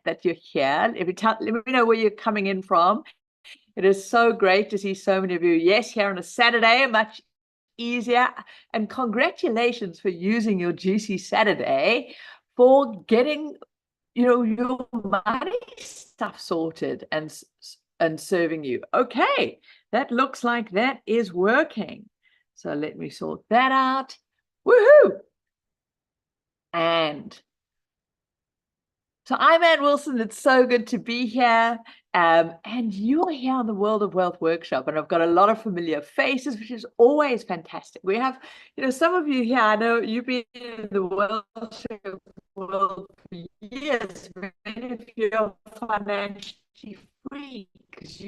that you're here. Let me know where you're coming in from. It is so great to see so many of you. Yes, here on a Saturday, much easier. And congratulations for using your Juicy Saturday for getting, your money stuff sorted and serving you. Okay, that looks like that is working. So let me sort that out. Woohoo! And so I'm Ann Wilson. It's so good to be here. And you're here on the World of Wealth workshop, and I've got a lot of familiar faces, which is always fantastic. We have, some of you here, I know you've been in the world for years. Many of you are financially free because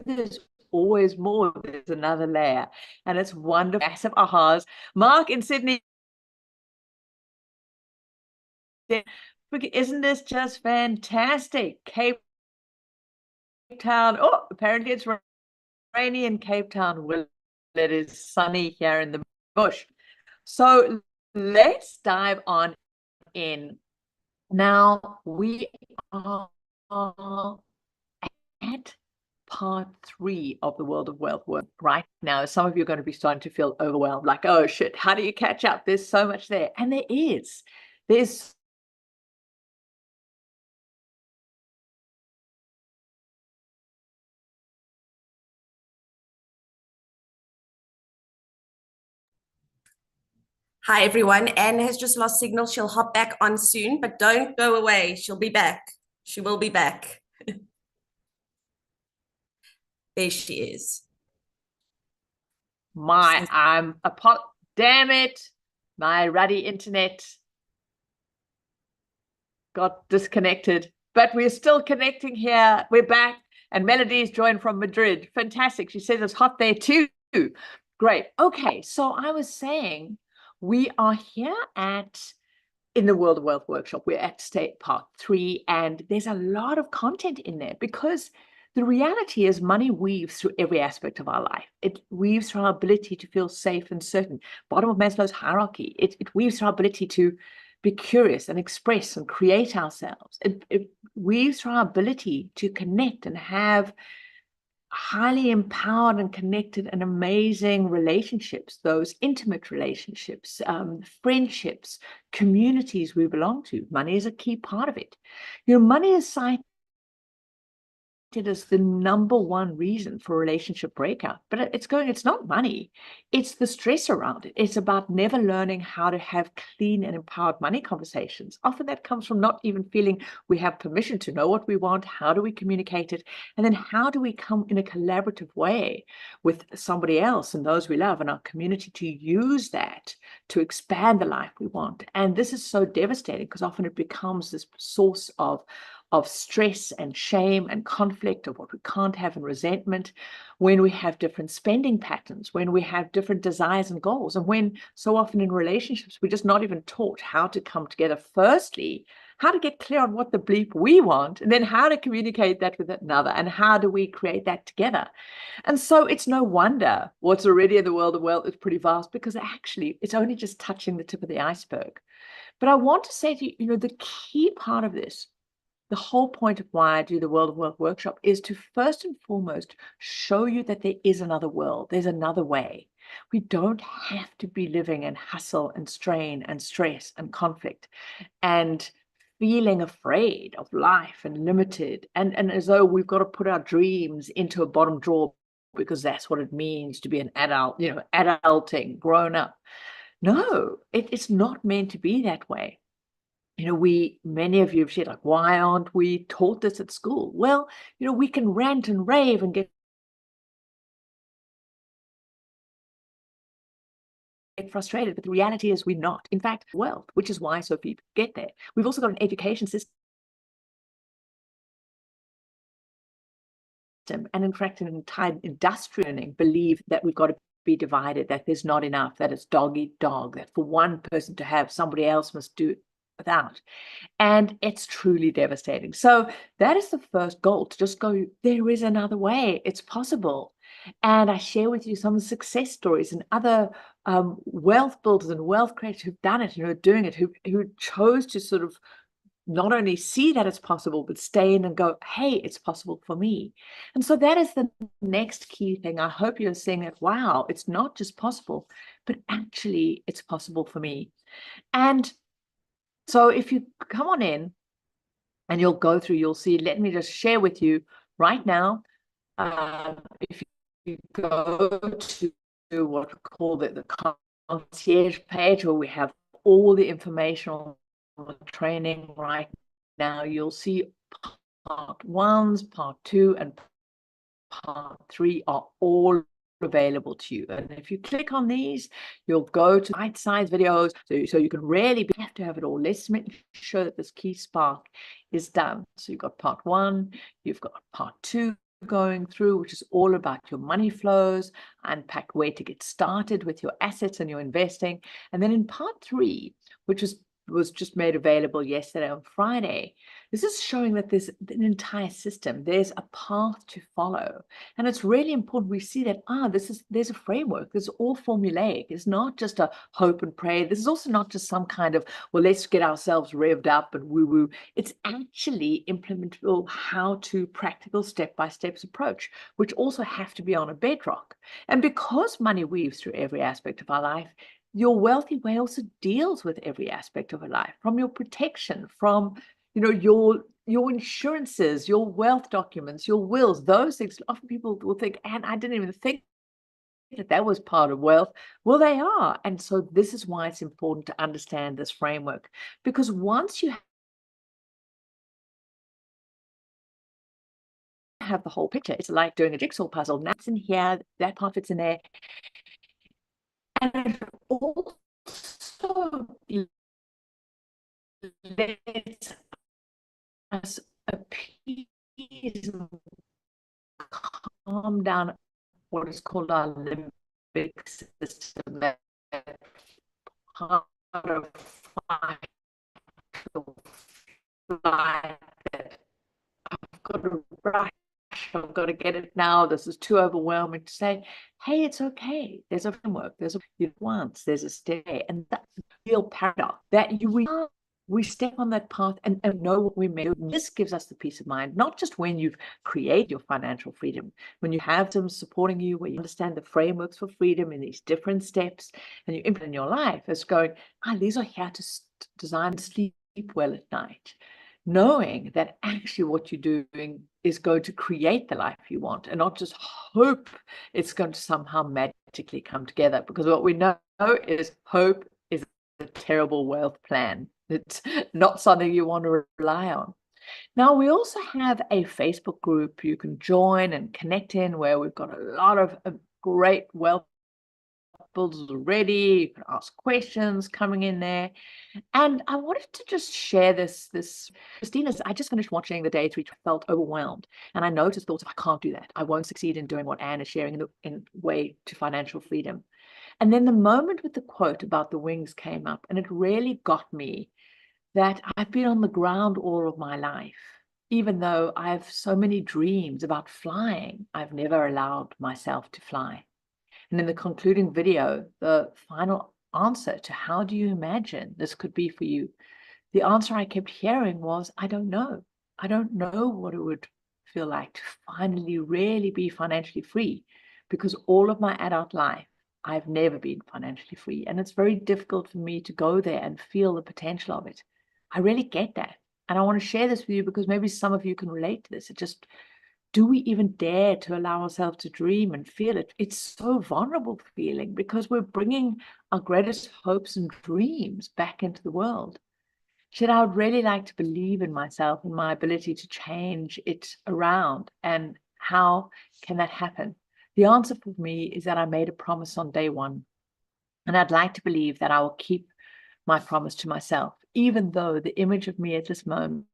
there's always more. There's another layer, and it's wonderful. Massive ahas. Mark in Sydney. Isn't this just fantastic? Cape Town. Oh, apparently it's rainy in Cape Town. Well, it is sunny here in the bush. So let's dive on in. Now we are at part 3 of the World of Wealth work right now. Some of you are going to be starting to feel overwhelmed, like, oh shit, how do you catch up? There's so much there. And there's Hi, everyone. Anne has just lost signal. She'll hop back on soon, but don't go away. She'll be back. She will be back. There she is. Damn it. My ruddy internet got disconnected, but we're still connecting here. We're back, and Melody's joined from Madrid. Fantastic. She says it's hot there too. Great. Okay, so I was saying we are here in the World of Wealth workshop. We're at state part 3, and there's a lot of content in there because the reality is money weaves through every aspect of our life. It weaves through our ability to feel safe and certain. Bottom of Maslow's hierarchy. It weaves through our ability to be curious and express and create ourselves. It weaves through our ability to connect and have highly empowered and connected and amazing relationships, those intimate relationships, friendships, communities we belong to. Money is a key part of it. Money is cited as the #1 reason for relationship breakup, but it's not money. It's the stress around it. It's about never learning how to have clean and empowered money conversations. Often that comes from not even feeling we have permission to know what we want. How do we communicate it? And then how do we come in a collaborative way with somebody else and those we love in our community to use that to expand the life we want? And this is so devastating because often it becomes this source of stress and shame and conflict, of what we can't have, and resentment, when we have different spending patterns, when we have different desires and goals, and when so often in relationships we're just not even taught how to come together. Firstly, how to get clear on what the bleep we want, and then how to communicate that with another, and how do we create that together. And so it's no wonder what's already in the world of wealth is pretty vast, because actually it's only just touching the tip of the iceberg. But I want to say to you, the key part of this, the whole point of why I do the World of Wealth workshop, is to first and foremost show you that there is another world. There's another way. We don't have to be living in hustle and strain and stress and conflict and feeling afraid of life and limited and as though we've got to put our dreams into a bottom drawer because that's what it means to be an adult, adulting, grown up. No, it's not meant to be that way. Many of you have said, like, why aren't we taught this at school? Well, we can rant and rave and get frustrated, but the reality is we're not. In fact, wealth, which is why so people get there. We've also got an education system, and in fact, an entire industrial believe that we've got to be divided, that there's not enough, that it's dog eat dog, that for one person to have, somebody else must do it without. And it's truly devastating. So that is the first goal, to just go, there is another way, it's possible. And I share with you some success stories and other wealth builders and wealth creators who've done it, who are doing it, who chose to sort of not only see that it's possible, but stay in and go, hey, it's possible for me. And so that is the next key thing. I hope you're seeing that, wow, it's not just possible, but actually it's possible for me. And so if you come on in and you'll go through, you'll see, let me just share with you right now. If you go to what we call the concierge page, where we have all the information on the training right now, you'll see part 1s, part 2, and part 3 are all available to you. And if you click on these, you'll go to bite-sized videos, so you can really have to have it all. Let's make sure that this key spark is done. So you've got part 1, you've got part 2 going through, which is all about your money flows, unpack where to get started with your assets and your investing. And then in part 3, which was just made available yesterday on Friday, this is showing that there's an entire system, there's a path to follow. And it's really important we see that, there's a framework, this is all formulaic. It's not just a hope and pray. This is also not just some kind of, well, let's get ourselves revved up and woo-woo. It's actually implementable, how to practical step-by-step approach, which also have to be on a bedrock. And because money weaves through every aspect of our life, your wealthy way also deals with every aspect of a life, from your protection, from your insurances, your wealth documents, your wills, those things. Often people will think, and I didn't even think that was part of wealth. Well, they are. And so this is why it's important to understand this framework, because once you have the whole picture, it's like doing a jigsaw puzzle. That's in here, that part fits in there. And it also lets us appease, calm down what is called our limbic system, that part of fight or flight, that I've got to rush, I've got to get it now, this is too overwhelming, to say, hey, it's okay, there's a framework, there's a once, there's a stay. And that's the real paradox, that we step on that path and know what we may do. This gives us the peace of mind, not just when you've created your financial freedom, when you have them supporting you, where you understand the frameworks for freedom in these different steps, and you implement in your life as going, these are here to design to sleep well at night, knowing that actually what you're doing is going to create the life you want, and not just hope it's going to somehow magically come together. Because what we know is hope is a terrible wealth plan. It's not something you want to rely on. Now, we also have a Facebook group you can join and connect in, where we've got a lot of great wealth builders already. You can ask questions coming in there. And I wanted to just share this. Christina's, I just finished watching the Day 3, felt overwhelmed. And I noticed thoughts of, I can't do that. I won't succeed in doing what Anne is sharing in way to financial freedom. And then the moment with the quote about the wings came up, and it really got me, that I've been on the ground all of my life. Even though I have so many dreams about flying, I've never allowed myself to fly. And in the concluding video, the final answer to how do you imagine this could be for you, the answer I kept hearing was, I don't know. I don't know what it would feel like to finally really be financially free, because all of my adult life, I've never been financially free. And it's very difficult for me to go there and feel the potential of it. I really get that. And I want to share this with you because maybe some of you can relate to this. It just, do we even dare to allow ourselves to dream and feel it? It's so vulnerable feeling, because we're bringing our greatest hopes and dreams back into the world. Yet I would really like to believe in myself and my ability to change it around. And how can that happen? The answer for me is that I made a promise on day 1. And I'd like to believe that I will keep my promise to myself, even though the image of me at this moment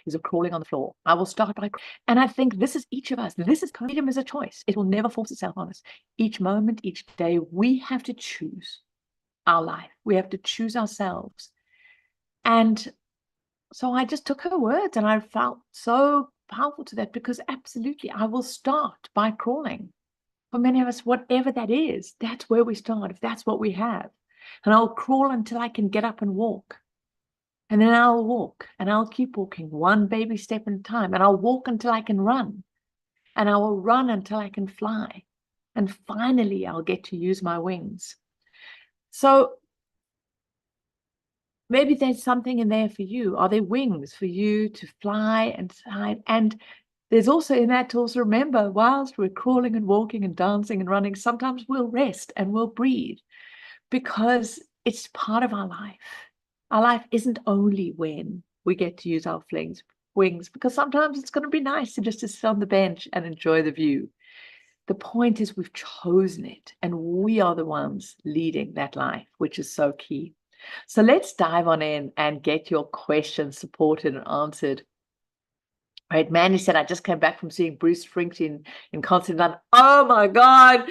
is of crawling on the floor. I will start by, and I think this is each of us. This is freedom is a choice. It will never force itself on us. Each moment, each day, we have to choose our life. We have to choose ourselves. And so I just took her words, and I felt so powerful to that, because absolutely, I will start by crawling. for many of us, whatever that is, that's where we start, if that's what we have. And I'll crawl until I can get up and walk. And then I'll walk and I'll keep walking one baby step at a time. And I'll walk until I can run. And I will run until I can fly. And finally, I'll get to use my wings. So maybe there's something in there for you. Are there wings for you to fly and hide? And there's also in that to also remember, whilst we're crawling and walking and dancing and running, sometimes we'll rest and we'll breathe because it's part of our life. Our life isn't only when we get to use our wings, because sometimes it's going to be nice to just sit on the bench and enjoy the view. The point is we've chosen it and we are the ones leading that life, which is so key. So let's dive on in and get your questions supported and answered. Right, Mandy said, I just came back from seeing Bruce Springsteen in concert in London. Oh my God,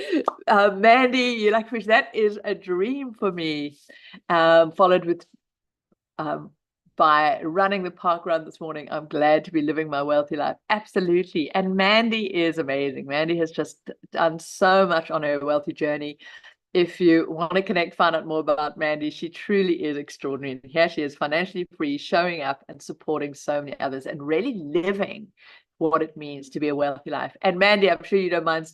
Mandy, you like fish? That is a dream for me. Followed with by running the park run this morning. I'm glad to be living my wealthy life. Absolutely. And Mandy is amazing. Mandy has just done so much on her wealthy journey. If you want to connect, find out more about Mandy, she truly is extraordinary. And here she is, financially free, showing up and supporting so many others and really living what it means to be a wealthy life. And Mandy, I'm sure you don't mind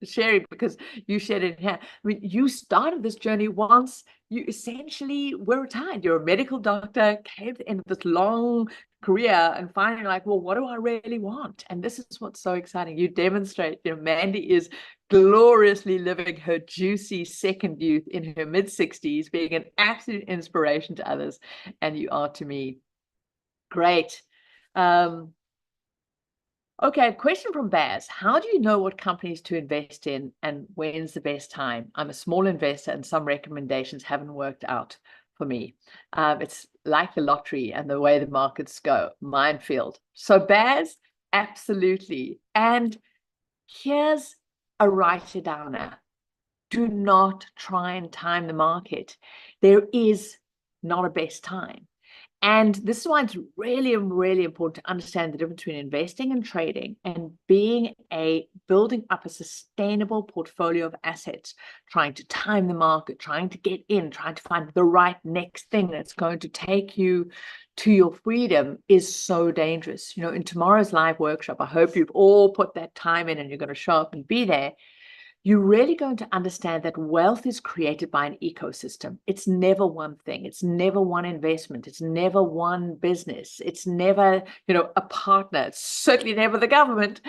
sharing because you shared it here. I mean, you started this journey once you essentially were retired. You're a medical doctor, came to the end of this long career and finally like, well, what do I really want? And this is what's so exciting. You demonstrate, Mandy is gloriously living her juicy second youth in her mid-60s, being an absolute inspiration to others. And you are to me. Great. Okay, a question from Baz. How do you know what companies to invest in and when's the best time? I'm a small investor and some recommendations haven't worked out for me. It's like the lottery and the way the markets go, minefield. So Baz, absolutely. And here's a writer downer. Do not try and time the market. There is not a best time. And this is why it's really, really important to understand the difference between investing and trading and building up a sustainable portfolio of assets, trying to time the market, trying to get in, trying to find the right next thing that's going to take you to your freedom is so dangerous. In tomorrow's live workshop, I hope you've all put that time in and you're going to show up and be there. You're really going to understand that wealth is created by an ecosystem. It's never one thing. It's never one investment. It's never one business. It's never, a partner. It's certainly never the government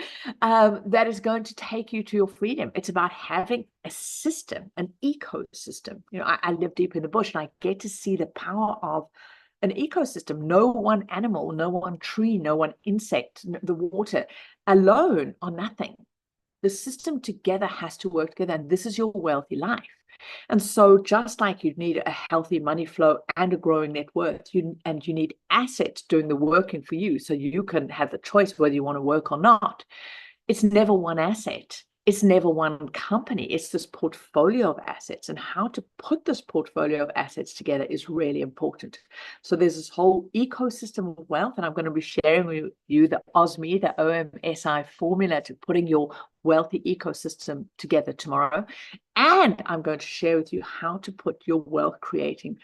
that is going to take you to your freedom. It's about having a system, an ecosystem. I live deep in the bush and I get to see the power of an ecosystem. No one animal, no one tree, no one insect, the water alone are nothing. The system together has to work together, and this is your wealthy life. And so just like you need a healthy money flow and a growing net worth, you need assets doing the working for you so you can have the choice whether you want to work or not. It's never one asset. It's never one company. It's this portfolio of assets, and how to put this portfolio of assets together is really important. So there's this whole ecosystem of wealth, and I'm going to be sharing with you the OSMI, the OMSI formula to putting your wealthy ecosystem together tomorrow. And I'm going to share with you how to put your wealth creating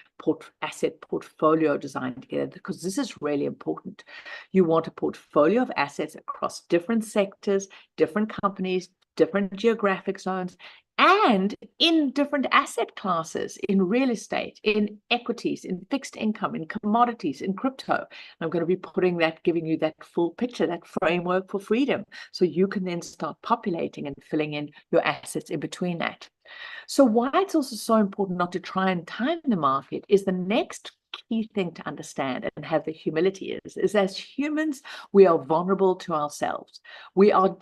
asset portfolio design together, because this is really important. You want a portfolio of assets across different sectors, different companies, different geographic zones, and in different asset classes, in real estate, in equities, in fixed income, in commodities, in crypto. I'm going to be giving you that full picture, that framework for freedom, so you can then start populating and filling in your assets in between that. So why it's also so important not to try and time the market is the next key thing to understand and have the humility is as humans, we are vulnerable to ourselves. We are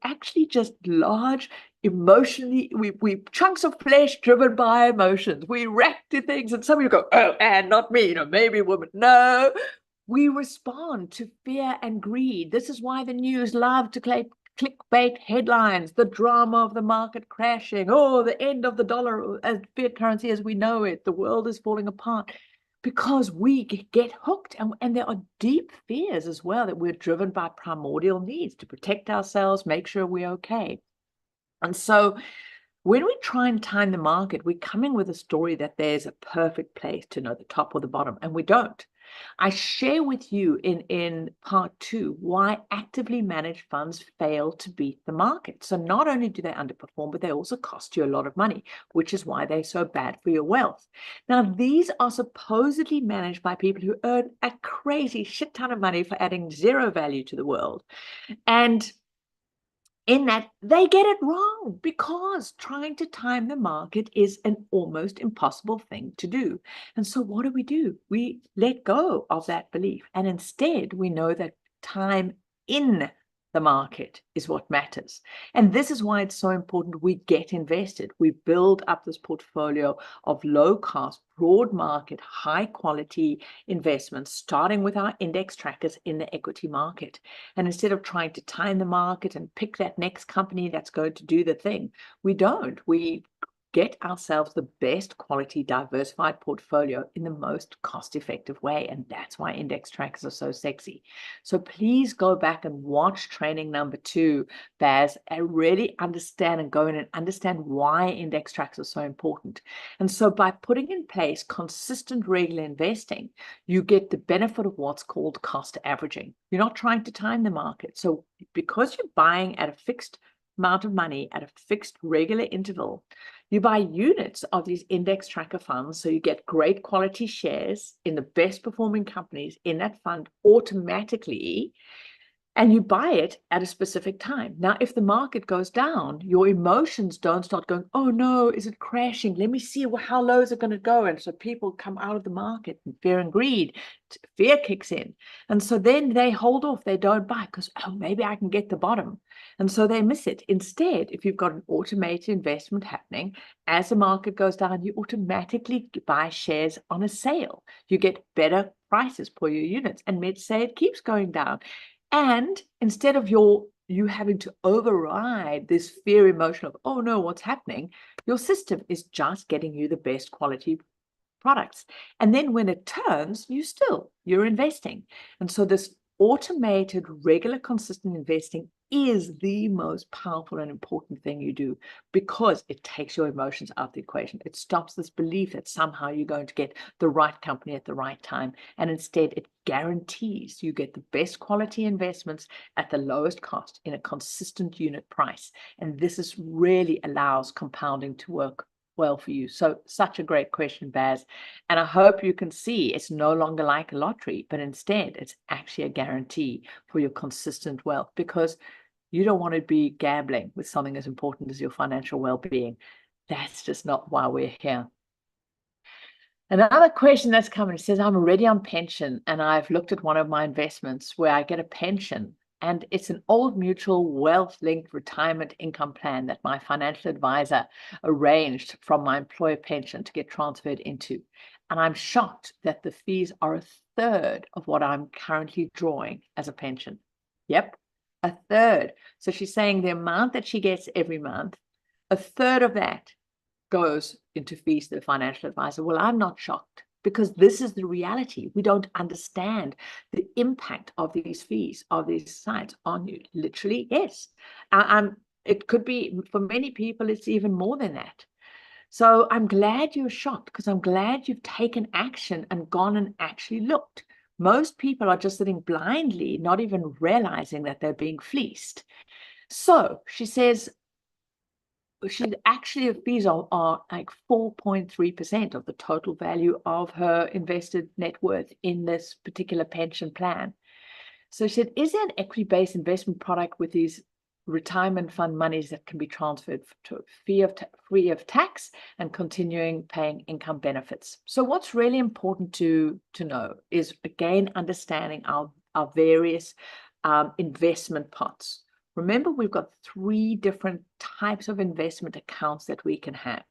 actually just large, emotionally, we chunks of flesh driven by emotions. We react to things, and some of you go, oh, and not me, maybe woman. No, we respond to fear and greed. This is why the news love to clickbait headlines, the drama of the market crashing, the end of the dollar as fiat currency as we know it, the world is falling apart. Because we get hooked, and there are deep fears as well, that we're driven by primordial needs to protect ourselves, make sure we're okay. And so when we try and time the market, we're coming with a story that there's a perfect place to know the top or the bottom, and we don't. I share with you in part 2 why actively managed funds fail to beat the market. So not only do they underperform, but they also cost you a lot of money, which is why they're so bad for your wealth. Now, these are supposedly managed by people who earn a crazy shit ton of money for adding zero value to the world. And in that they get it wrong, because trying to time the market is an almost impossible thing to do. And so what do? We let go of that belief. And instead, we know that time in the market is what matters. And this is why it's so important we get invested. We build up this portfolio of low cost, broad market, high quality investments, starting with our index trackers in the equity market. And instead of trying to time the market and pick that next company that's going to do the thing, we don't. We get ourselves the best quality diversified portfolio in the most cost-effective way. And that's why index trackers are so sexy. So please go back and watch training number 2, Baz, and really understand and go in and understand why index trackers are so important. And so by putting in place consistent regular investing, you get the benefit of what's called cost averaging. You're not trying to time the market. So because you're buying at a fixed amount of money at a fixed regular interval, you buy units of these index tracker funds, so you get great quality shares in the best performing companies in that fund automatically, and you buy it at a specific time. Now, if the market goes down, your emotions don't start going, oh no, is it crashing? Let me see how low is it going to go? And so people come out of the market in fear and greed. Fear kicks in. And so then they hold off, they don't buy because, oh, maybe I can get the bottom. And so they miss it. Instead, if you've got an automated investment happening, as the market goes down, you automatically buy shares on a sale. You get better prices per your units. And let's say it keeps going down. And instead of you having to override this fear emotion of, oh no, what's happening? Your system is just getting you the best quality products. And then when it turns, you're investing. And so this automated, regular, consistent investing is the most powerful and important thing you do, because it takes your emotions out of the equation. It stops this belief that somehow you're going to get the right company at the right time. And instead, it guarantees you get the best quality investments at the lowest cost in a consistent unit price. And this really allows compounding to work well for you. So such a great question, Baz. And I hope you can see it's no longer like a lottery, but instead it's actually a guarantee for your consistent wealth, because you don't want to be gambling with something as important as your financial well-being. That's just not why we're here. Another question that's coming says, I'm already on pension and I've looked at one of my investments where I get a pension, and it's an old mutual wealth-linked retirement income plan that my financial advisor arranged from my employer pension to get transferred into. And I'm shocked that the fees are a third of what I'm currently drawing as a pension. Yep, a third. So she's saying the amount that she gets every month, a third of that goes into fees to the financial advisor. Well, I'm not shocked, because this is the reality. We don't understand the impact of these fees, of these sites on you. Literally, yes. It could be, for many people, it's even more than that. So I'm glad you're shocked, because I'm glad you've taken action and gone and actually looked. Most people are just sitting blindly, not even realizing that they're being fleeced. So she says, she's actually, her fees are like 4.3% of the total value of her invested net worth in this particular pension plan. So she said, is there an equity-based investment product with these retirement fund monies that can be transferred to free of tax and continuing paying income benefits? So what's really important to know is, again, understanding our various investment pots. Remember, we've got 3 different types of investment accounts that we can have.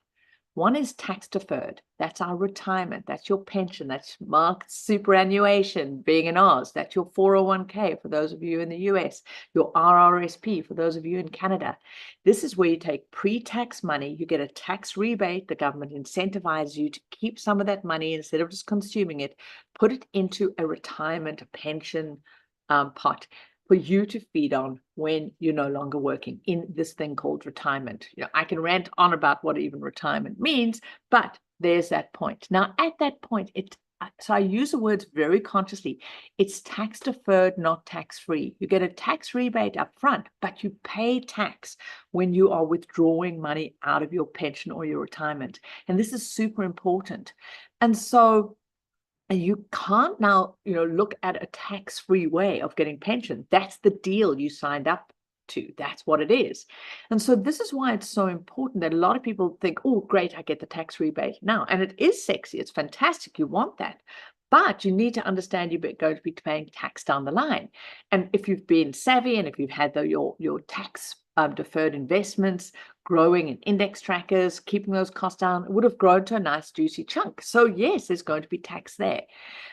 One is tax deferred. That's our retirement. That's your pension. That's marked superannuation, being in Oz. That's your 401k for those of you in the US, your RRSP for those of you in Canada. This is where you take pre-tax money. You get a tax rebate. The government incentivizes you to keep some of that money instead of just consuming it, put it into a retirement pension pot. for you to feed on when you're no longer working in this thing called retirement. I can rant on about what even retirement means, but there's that point. Now, at that point, so I use the words very consciously. It's tax deferred, not tax free. You get a tax rebate up front, but you pay tax when you are withdrawing money out of your pension or your retirement. And this is super important. And so you can't now, look at a tax-free way of getting pension. That's the deal you signed up to. That's what it is. And so this is why it's so important that a lot of people think, oh, great, I get the tax rebate now. And it is sexy. It's fantastic. You want that. But you need to understand you're going to be paying tax down the line. And if you've been savvy and if you've had your tax deferred investments growing in index trackers, keeping those costs down, it would have grown to a nice juicy chunk. So yes, there's going to be tax there.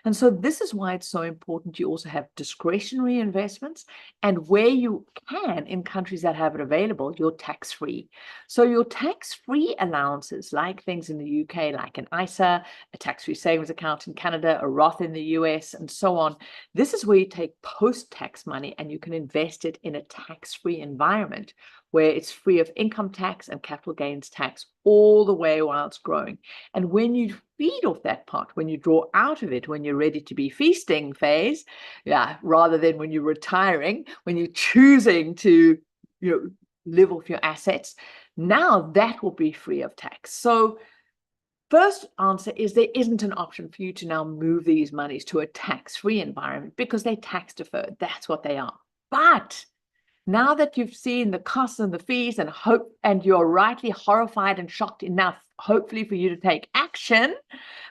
And so this is why it's so important you also have discretionary investments, and where you can, in countries that have it available, you're tax-free. So your tax-free allowances, like things in the UK, like an ISA, a tax-free savings account in Canada, a Roth in the US, and so on. This is where you take post-tax money and you can invest it in a tax-free environment where it's free of income tax and capital gains tax all the way while it's growing. And when you feed off that pot, when you draw out of it, when you're ready to be feasting phase, rather than when you're retiring, when you're choosing to live off your assets, now that will be free of tax. So first answer is there isn't an option for you to now move these monies to a tax-free environment because they're tax deferred. That's what they are. But now that you've seen the costs and the fees and you're rightly horrified and shocked enough, hopefully, for you to take action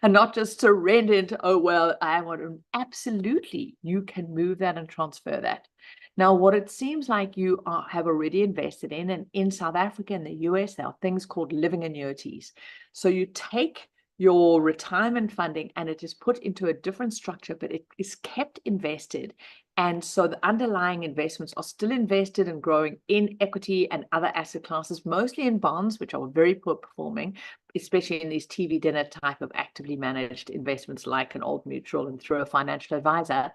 and not just surrender into, oh, well, I want to. Absolutely, you can move that and transfer that. Now, what it seems like you have already invested in, and in South Africa and the US, there are things called living annuities. So you take your retirement funding and it is put into a different structure, but it is kept invested. And so the underlying investments are still invested and growing in equity and other asset classes, mostly in bonds, which are very poor performing, especially in these TV dinner type of actively managed investments like an Old Mutual and through a financial advisor.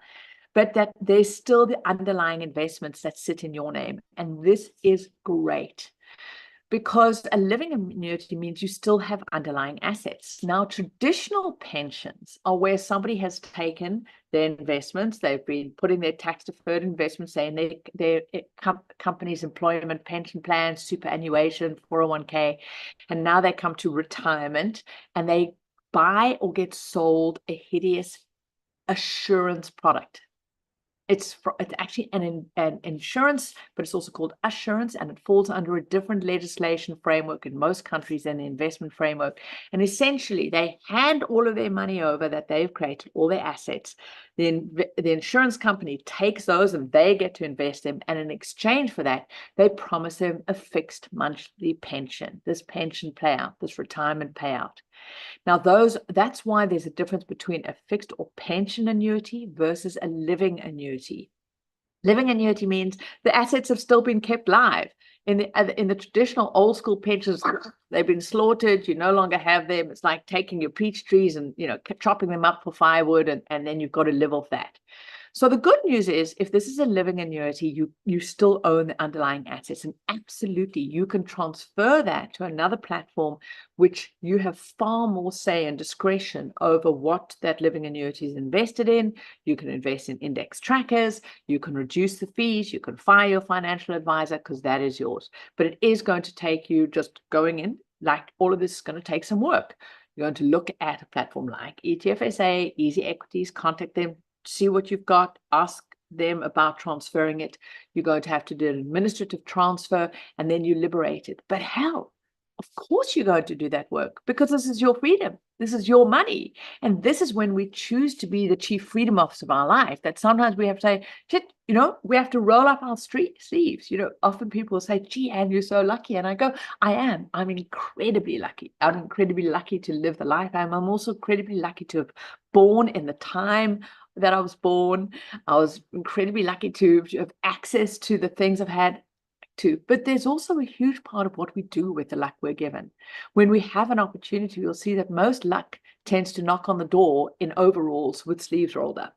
But that there's still the underlying investments that sit in your name. And this is great, because a living annuity means you still have underlying assets. Now, traditional pensions are where somebody has taken their investments, they've been putting their tax-deferred investments, say, in their company's employment pension plan, superannuation, 401k, and now they come to retirement and they buy or get sold a hideous assurance product. It's actually an insurance, but it's also called assurance, and it falls under a different legislation framework in most countries than the investment framework. And essentially, they hand all of their money over that they've created, all their assets. The insurance company takes those and they get to invest them. And in exchange for that, they promise them a fixed monthly pension, this pension payout, this retirement payout. Now, that's why there's a difference between a fixed or pension annuity versus a living annuity. Living annuity means the assets have still been kept live. In the traditional old school pensions, they've been slaughtered. You no longer have them. It's like taking your peach trees and chopping them up for firewood, and then you've got to live off that. So the good news is, if this is a living annuity, you still own the underlying assets, and absolutely you can transfer that to another platform, which you have far more say and discretion over what that living annuity is invested in. You can invest in index trackers, you can reduce the fees, you can fire your financial advisor because that is yours. But it is going to take you just going in, like all of this is going to take some work. You're going to look at a platform like ETFSA, Easy Equities, contact them, see what you've got, ask them about transferring it. You're going to have to do an administrative transfer, and then you liberate it. But hell, of course you're going to do that work, because this is your freedom. This is your money. And this is when we choose to be the chief freedom officer of our life, that sometimes we have to say, shit, we have to roll up our sleeves. Often people will say, gee, Anne, you're so lucky. And I go, I am. I'm incredibly lucky. I'm incredibly lucky to live the life I'm also incredibly lucky to have born in the time that I was born. I was incredibly lucky to have access to the things I've had to. But there's also a huge part of what we do with the luck we're given. When we have an opportunity, you'll see that most luck tends to knock on the door in overalls with sleeves rolled up.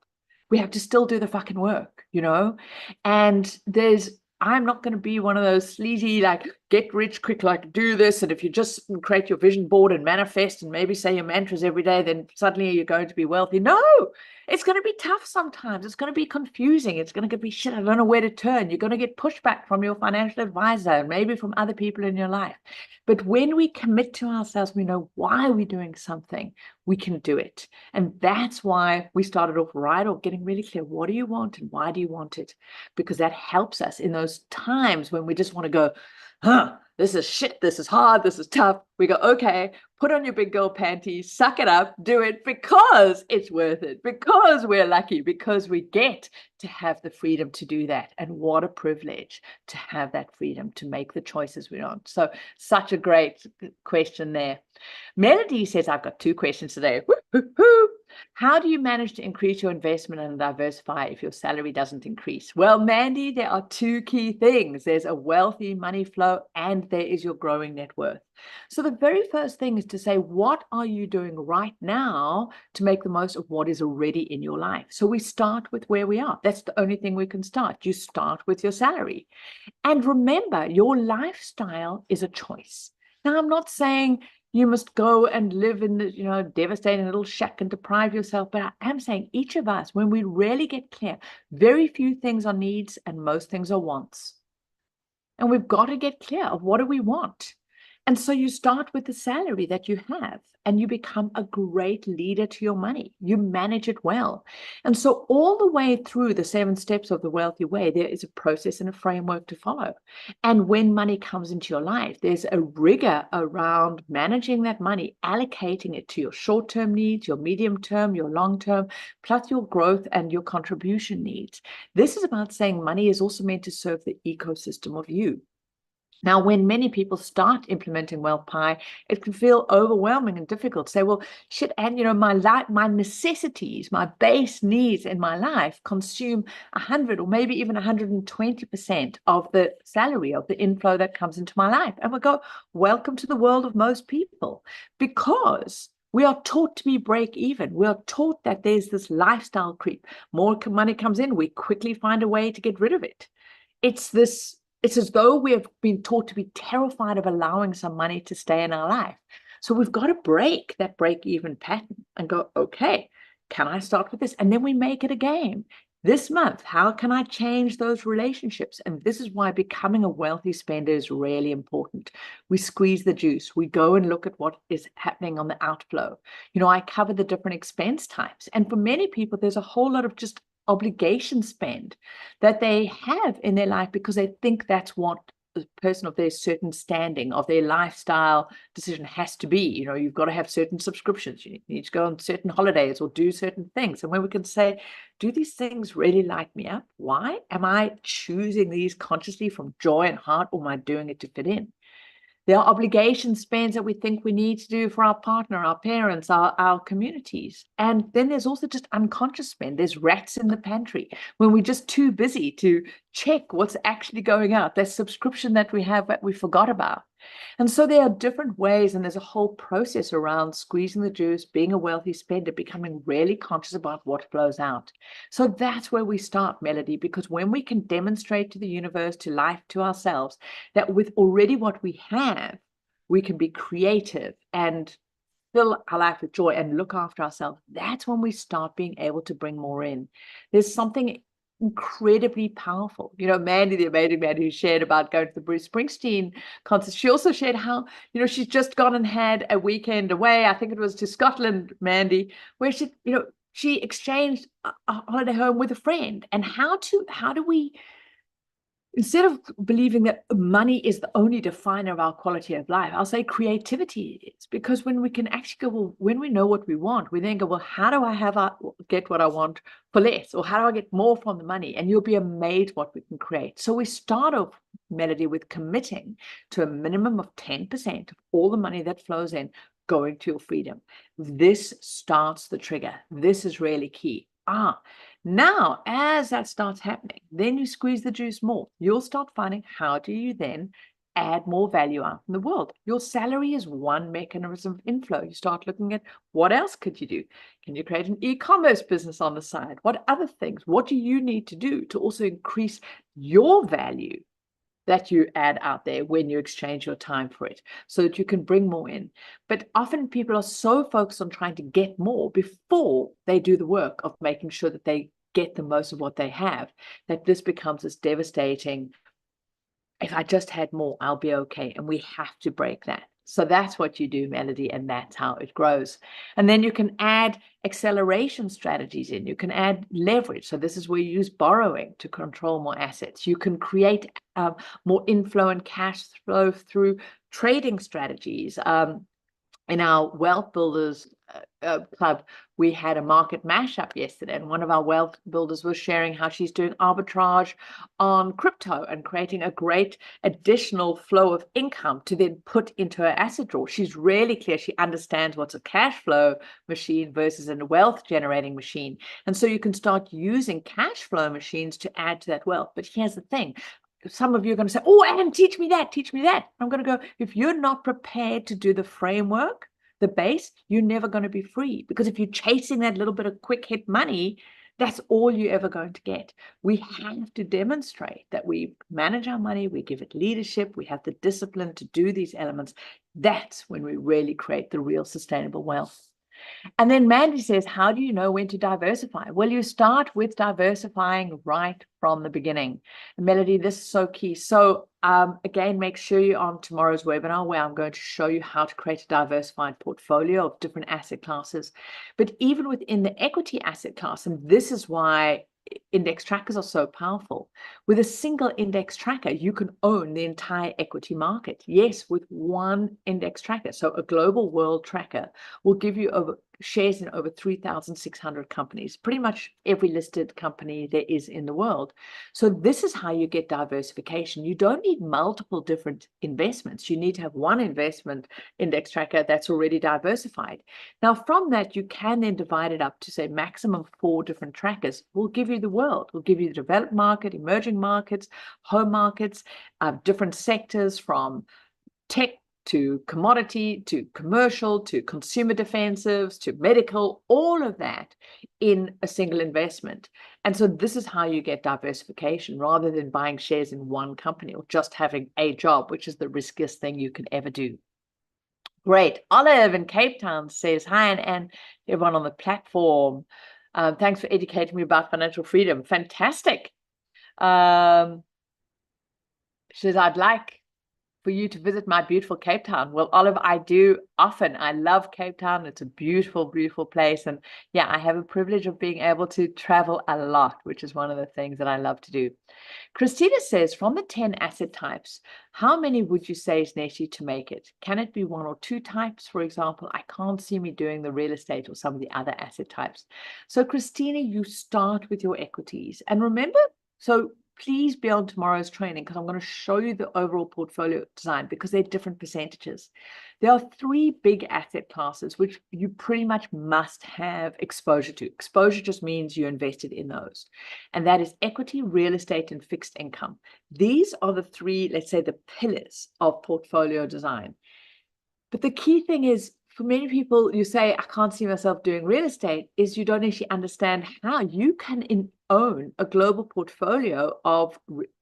we have to still do the fucking work, you know? And I'm not going to be one of those sleazy, like, get rich quick, like, do this. And if you just create your vision board and manifest and maybe say your mantras every day, then suddenly you're going to be wealthy. No, it's going to be tough sometimes. It's going to be confusing. It's going to be shit, I don't know where to turn. You're going to get pushback from your financial advisor and maybe from other people in your life. But when we commit to ourselves, we know why we're doing something, we can do it. And that's why we started off right off getting really clear. What do you want and why do you want it? Because that helps us in those times when we just want to go, this is shit, this is hard, this is tough. We go, okay, put on your big girl panties, suck it up, do it, because it's worth it, because we're lucky, because we get to have the freedom to do that. And what a privilege to have that freedom to make the choices we want. So such a great question there. Melody says, I've got 2 questions today. Woo-hoo-hoo. How do you manage to increase your investment and diversify if your salary doesn't increase? Well, Mandy, there are 2 key things. There's a wealthy money flow and there is your growing net worth. So the very first thing is to say, what are you doing right now to make the most of what is already in your life? So we start with where we are. That's the only thing we can start. You start with your salary. And remember, your lifestyle is a choice. Now, I'm not saying you must go and live in the, devastating little shack and deprive yourself. But I am saying each of us, when we really get clear, very few things are needs and most things are wants. And we've got to get clear of what do we want. And so you start with the salary that you have and you become a great leader to your money. You manage it well. And so all the way through the 7 steps of the wealthy way, there is a process and a framework to follow. And when money comes into your life, there's a rigor around managing that money, allocating it to your short-term needs, your medium-term, your long-term, plus your growth and your contribution needs. This is about saying money is also meant to serve the ecosystem of you. Now, when many people start implementing Wealth Pie, it can feel overwhelming and difficult. Say, well, shit, and my necessities, my base needs in my life consume 100 or maybe even 120% of the salary of the inflow that comes into my life. And we go, welcome to the world of most people, because we are taught to be break even. We are taught that there's this lifestyle creep. More money comes in, we quickly find a way to get rid of it. It's as though we have been taught to be terrified of allowing some money to stay in our life. So we've got to break that break-even pattern and go, okay, can I start with this? And then we make it a game. This month, how can I change those relationships? And this is why becoming a wealthy spender is really important. We squeeze the juice. We go and look at what is happening on the outflow. I cover the different expense types. And for many people, there's a whole lot of just obligation spend that they have in their life because they think that's what the person of their certain standing of their lifestyle decision has to be. You've got to have certain subscriptions, you need to go on certain holidays or do certain things. And when we can say, do these things really light me up? Why am I choosing these consciously from joy and heart, or am I doing it to fit in? There are obligation spends that we think we need to do for our partner, our parents, our communities. And then there's also just unconscious spend. There's rats in the pantry when we're just too busy to check what's actually going out. There's subscription that we have that we forgot about. And so there are different ways, and there's a whole process around squeezing the juice, being a wealthy spender, becoming really conscious about what flows out. So that's where we start, Melody, because when we can demonstrate to the universe, to life, to ourselves, that with already what we have, we can be creative and fill our life with joy and look after ourselves, that's when we start being able to bring more in. There's something incredibly powerful. Mandy, the amazing Mandy, who shared about going to the Bruce Springsteen concert, she also shared how, she's just gone and had a weekend away. I think it was to Scotland, Mandy, where she exchanged a holiday home with a friend. And how do we, instead of believing that money is the only definer of our quality of life, I'll say creativity is. Because when we can actually go, well, when we know what we want, we then go, well, how do I get what I want for less? Or how do I get more from the money? And you'll be amazed what we can create. So we start off, Melody, with committing to a minimum of 10% of all the money that flows in going to your freedom. This starts the trigger. This is really key. Now, as that starts happening, then you squeeze the juice more. You'll start finding, how do you then add more value out in the world. Your salary is one mechanism of inflow. You start looking at what else could you do? Can you create an e-commerce business on the side? What other things? What do you need to do to also increase your value that you add out there when you exchange your time for it, so that you can bring more in? But often people are so focused on trying to get more before they do the work of making sure that they get the most of what they have, that this becomes this devastating, if I just had more, I'll be okay. And we have to break that. So that's what you do, Melody, and that's how it grows. And then you can add acceleration strategies in. You can add leverage. So this is where you use borrowing to control more assets. You can create more inflow and cash flow through trading strategies. In our Wealth Builders Club, we had a market mashup yesterday, and one of our wealth builders was sharing how she's doing arbitrage on crypto and creating a great additional flow of income to then put into her asset drawer. She's really clear. She understands what's a cash flow machine versus a wealth generating machine. And so you can start using cash flow machines to add to that wealth. But here's the thing. Some of you are going to say, oh, Anne, teach me that, teach me that. I'm going to go, if you're not prepared to do the framework, the base, you're never going to be free. Because if you're chasing that little bit of quick hit money, that's all you're ever going to get. We have to demonstrate that we manage our money, we give it leadership, we have the discipline to do these elements. That's when we really create the real sustainable wealth. And then Mandy says, how do you know when to diversify? Well, you start with diversifying right from the beginning. And Melody, this is so key. So again, make sure you're on tomorrow's webinar where I'm going to show you how to create a diversified portfolio of different asset classes. But even within the equity asset class, and this is why index trackers are so powerful. With a single index tracker, you can own the entire equity market. Yes, with one index tracker. So a global world tracker will give you shares in over 3,600 companies, pretty much every listed company there is in the world. So this is how you get diversification. You don't need multiple different investments. You need to have one investment index tracker that's already diversified. Now, from that, you can then divide it up to, say, maximum 4 different trackers. Will give you the world. Will give you the developed market, emerging markets, home markets, different sectors from tech to commodity, to commercial, to consumer defensives, to medical, all of that in a single investment. And so this is how you get diversification rather than buying shares in one company or just having a job, which is the riskiest thing you can ever do. Great. Olive in Cape Town says, hi, and everyone on the platform. Thanks for educating me about financial freedom. Fantastic. She says, I'd like for you to visit my beautiful Cape Town. Well, Olive, I do often. I love Cape Town. It's a beautiful, beautiful place. And yeah, I have a privilege of being able to travel a lot, which is one of the things that I love to do. Christina says, from the 10 asset types, how many would you say is necessary to make it? Can it be 1 or 2 types? For example, I can't see me doing the real estate or some of the other asset types. So Christina, you start with your equities. And remember, so please be on tomorrow's training because I'm going to show you the overall portfolio design because they're different percentages. There are 3 big asset classes which you pretty much must have exposure to. Exposure just means you invested in those. And that is equity, real estate, and fixed income. These are the 3, let's say, the pillars of portfolio design. But the key thing is, for many people, you say, I can't see myself doing real estate, is you don't actually understand how you can own a global portfolio of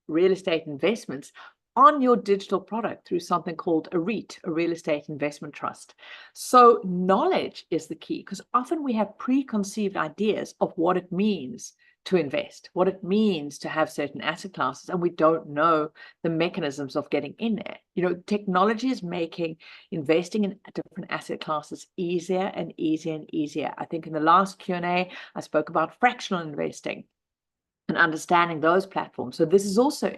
real estate investments on your digital product through something called a REIT, a real estate investment trust. So knowledge is the key because often we have preconceived ideas of what it means to invest, what it means to have certain asset classes, and we don't know the mechanisms of getting in there. You know, technology is making investing in different asset classes easier and easier and easier. I think in the last Q&A, I spoke about fractional investing and understanding those platforms. So this is also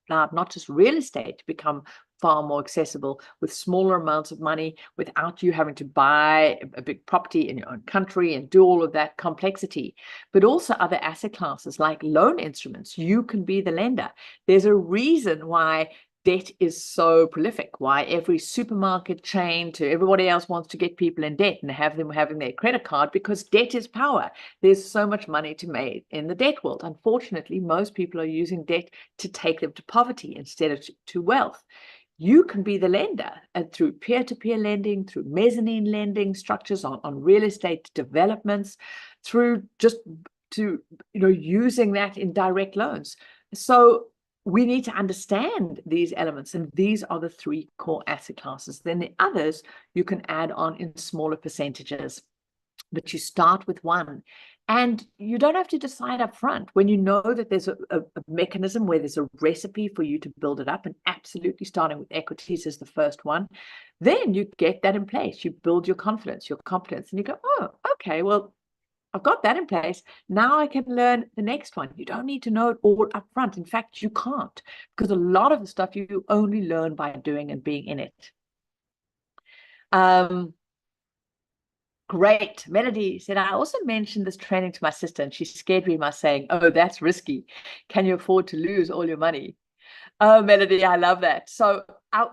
allowed not just real estate to become far more accessible with smaller amounts of money without you having to buy a big property in your own country and do all of that complexity, but also other asset classes like loan instruments. You can be the lender. There's a reason why debt is so prolific, why every supermarket chain to everybody else wants to get people in debt and have them having their credit card, because debt is power. There's so much money to make in the debt world. Unfortunately, most people are using debt to take them to poverty instead of to wealth. you can be the lender through peer-to-peer lending, through mezzanine lending structures on real estate developments, through just to, using that in direct loans. So we need to understand these elements, and these are the three core asset classes. Then the others you can add on in smaller percentages, but you start with one. And you don't have to decide up front. When you know that there's a mechanism where there's a recipe for you to build it up, and absolutely starting with equities is the first one, then you get that in place. You build your confidence, your competence, and you go, oh, okay, well, I've got that in place. Now I can learn the next one. You don't need to know it all up front. In fact, you can't, because a lot of the stuff you only learn by doing and being in it. Great. Melody said, I also mentioned this training to my sister, and she scared me by saying, oh, that's risky. Can you afford to lose all your money? Oh, Melody, I love that. So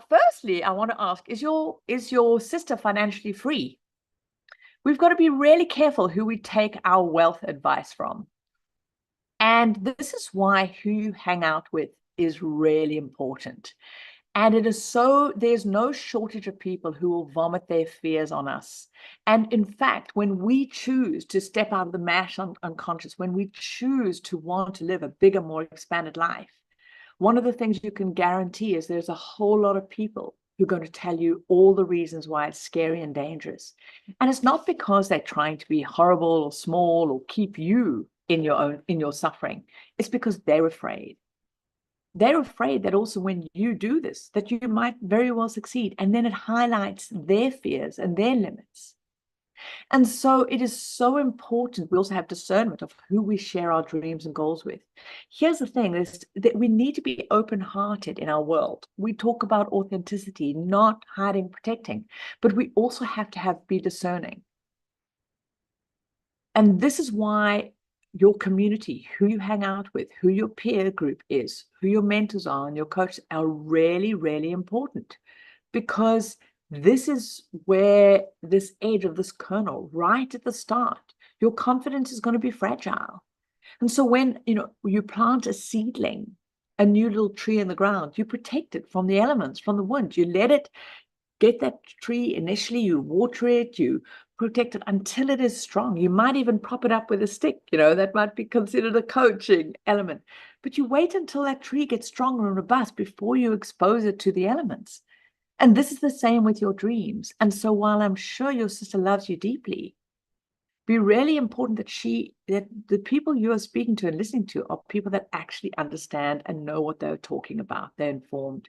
firstly, I want to ask, is your sister financially free? We've got to be really careful who we take our wealth advice from. And this is why who you hang out with is really important. And there's no shortage of people who will vomit their fears on us. And in fact, when we choose to step out of the mash unconscious, when we choose to want to live a bigger, more expanded life, one of the things you can guarantee is there's a whole lot of people who are going to tell you all the reasons why it's scary and dangerous. And it's not because they're trying to be horrible or small or keep you in your suffering. It's because they're afraid. They're afraid that also when you do this, that you might very well succeed. And then it highlights their fears and their limits. And so it is so important. We also have discernment of who we share our dreams and goals with. Here's the thing, is that we need to be open-hearted in our world. We talk about authenticity, not hiding, protecting, but we also have to be discerning. And this is why your community, who you hang out with, who your peer group is, who your mentors are and your coaches are really, really important, because this is where this edge of this kernel, right at the start, your confidence is going to be fragile. And so when you plant a seedling, a new little tree in the ground, you protect it from the elements, from the wind. You let it get that tree initially, you water it, you protect it until it is strong. You might even prop it up with a stick, that might be considered a coaching element. But you wait until that tree gets stronger and robust before you expose it to the elements. And this is the same with your dreams. And so while I'm sure your sister loves you deeply, be really important that the people you are speaking to and listening to are people that actually understand and know what they're talking about. They're informed.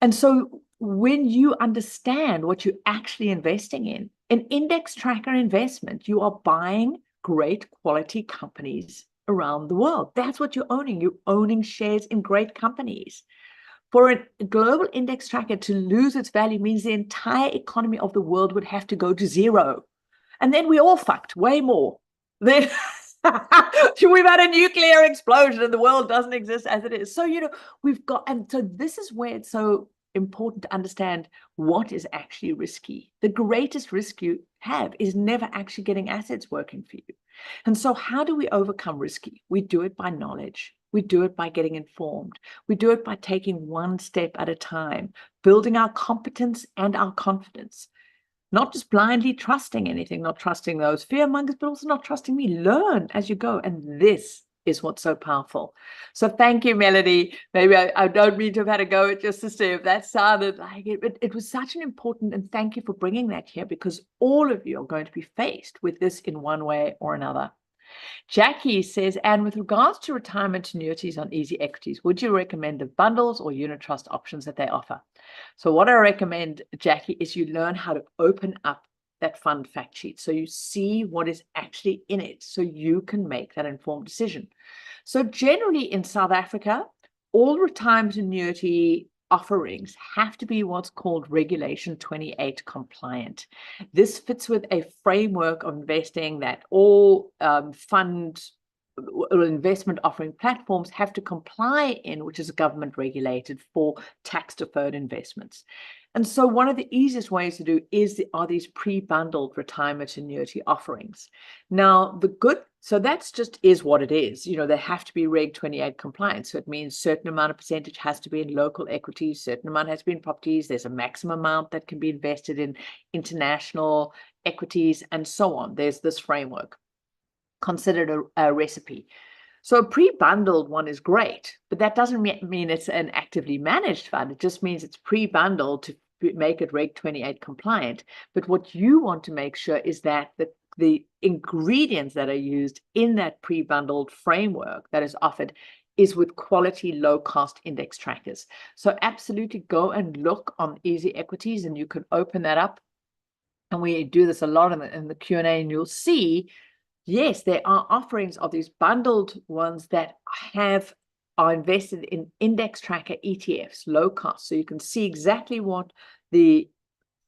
And so when you understand what you're actually investing in, an index tracker investment, you are buying great quality companies around the world. That's what you're owning. You're owning shares in great companies. For a global index tracker to lose its value means the entire economy of the world would have to go to zero. And then we all fucked way more. Then we've had a nuclear explosion and the world doesn't exist as it is. So, and so this is where it's so important to understand what is actually risky. The greatest risk you have is never actually getting assets working for you. And so how do we overcome risky? We do it by knowledge. We do it by getting informed. We do it by taking one step at a time, building our competence and our confidence. Not just blindly trusting anything, not trusting those fearmongers, but also not trusting me. Learn as you go. And this is what's so powerful. So thank you, Melody. Maybe I don't mean to have had a go at your sister if that sounded like it, but it was such an important, and thank you for bringing that here, because all of you are going to be faced with this in one way or another. Jackie says, and with regards to retirement annuities on Easy Equities, would you recommend the bundles or unit trust options that they offer? So what I recommend, Jackie, is you learn how to open up that fund fact sheet so you see what is actually in it so you can make that informed decision. So generally in South Africa, all retirement annuity offerings have to be what's called Regulation 28 compliant. This fits with a framework of investing that all fund investment offering platforms have to comply in, which is government regulated for tax deferred investments. And so one of the easiest ways to do are these pre-bundled retirement annuity offerings. Now, so that's just is what it is. You know, they have to be Reg 28 compliant. So it means certain amount of percentage has to be in local equities, certain amount has to be in properties. There's a maximum amount that can be invested in international equities and so on. There's this framework considered a recipe. So a pre-bundled one is great, but that doesn't mean it's an actively managed fund. It just means it's pre-bundled to make it Reg 28 compliant. But what you want to make sure is that the ingredients that are used in that pre-bundled framework that is offered is with quality, low-cost index trackers. So absolutely go and look on Easy Equities, and you can open that up. And we do this a lot in the Q&A, and you'll see, yes, there are offerings of these bundled ones that are invested in index tracker ETFs, low cost. So you can see exactly what the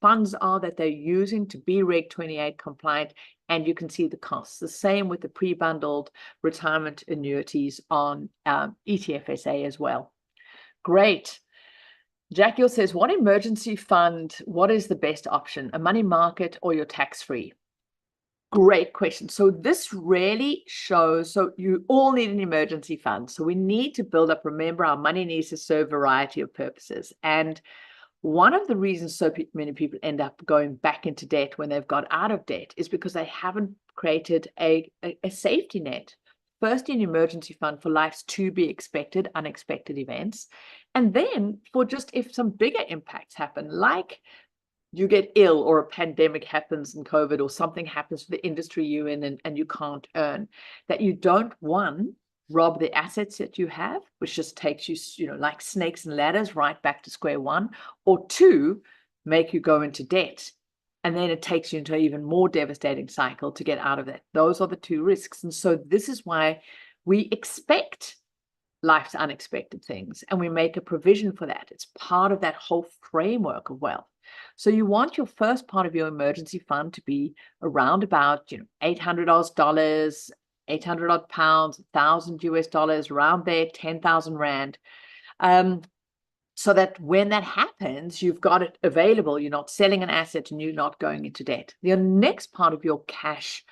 funds are that they're using to be Reg 28 compliant, and you can see the costs. The same with the pre-bundled retirement annuities on ETFSA as well. Great. Jack Gill says, what emergency fund, what is the best option, a money market or your tax-free? Great question. So this really shows, so you all need an emergency fund. So we need to build up, remember, our money needs to serve a variety of purposes. And one of the reasons so many people end up going back into debt when they've got out of debt is because they haven't created a safety net. First, an emergency fund for life's to be expected, unexpected events. And then for just if some bigger impacts happen, like you get ill or a pandemic happens in COVID or something happens to the industry you're in and you can't earn, that you don't, one, rob the assets that you have, which just takes you, like snakes and ladders right back to square one, or two, make you go into debt. And then it takes you into an even more devastating cycle to get out of that. Those are the two risks. And so this is why we expect life's unexpected things and we make a provision for that. It's part of that whole framework of wealth. So you want your first part of your emergency fund to be around about, $800, 800 odd pounds, $1,000 around there, 10,000 Rand. So that when that happens, you've got it available. You're not selling an asset and you're not going into debt. The next part of your cash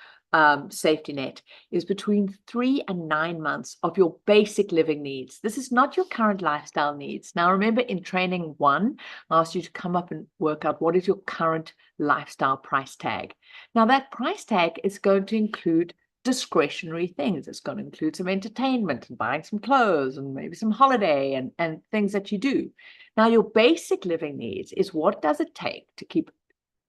safety net is between 3 and 9 months of your basic living needs. This is not your current lifestyle needs. Now, remember in training 1, I asked you to come up and work out what is your current lifestyle price tag. Now, that price tag is going to include discretionary things. It's going to include some entertainment and buying some clothes and maybe some holiday and things that you do. Now, your basic living needs is what does it take to keep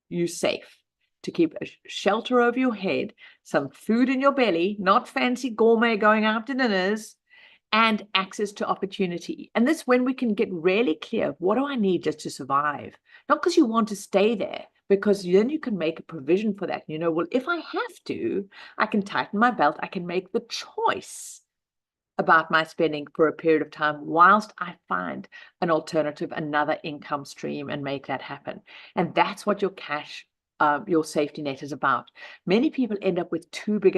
you safe, to keep a shelter over your head, some food in your belly, not fancy gourmet going out to dinners, and access to opportunity. And this when we can get really clear, what do I need just to survive? Not because you want to stay there, because then you can make a provision for that. Well, if I have to, I can tighten my belt. I can make the choice about my spending for a period of time whilst I find an alternative, another income stream, and make that happen. And that's what your cash, your safety net is about. Many people end up with too big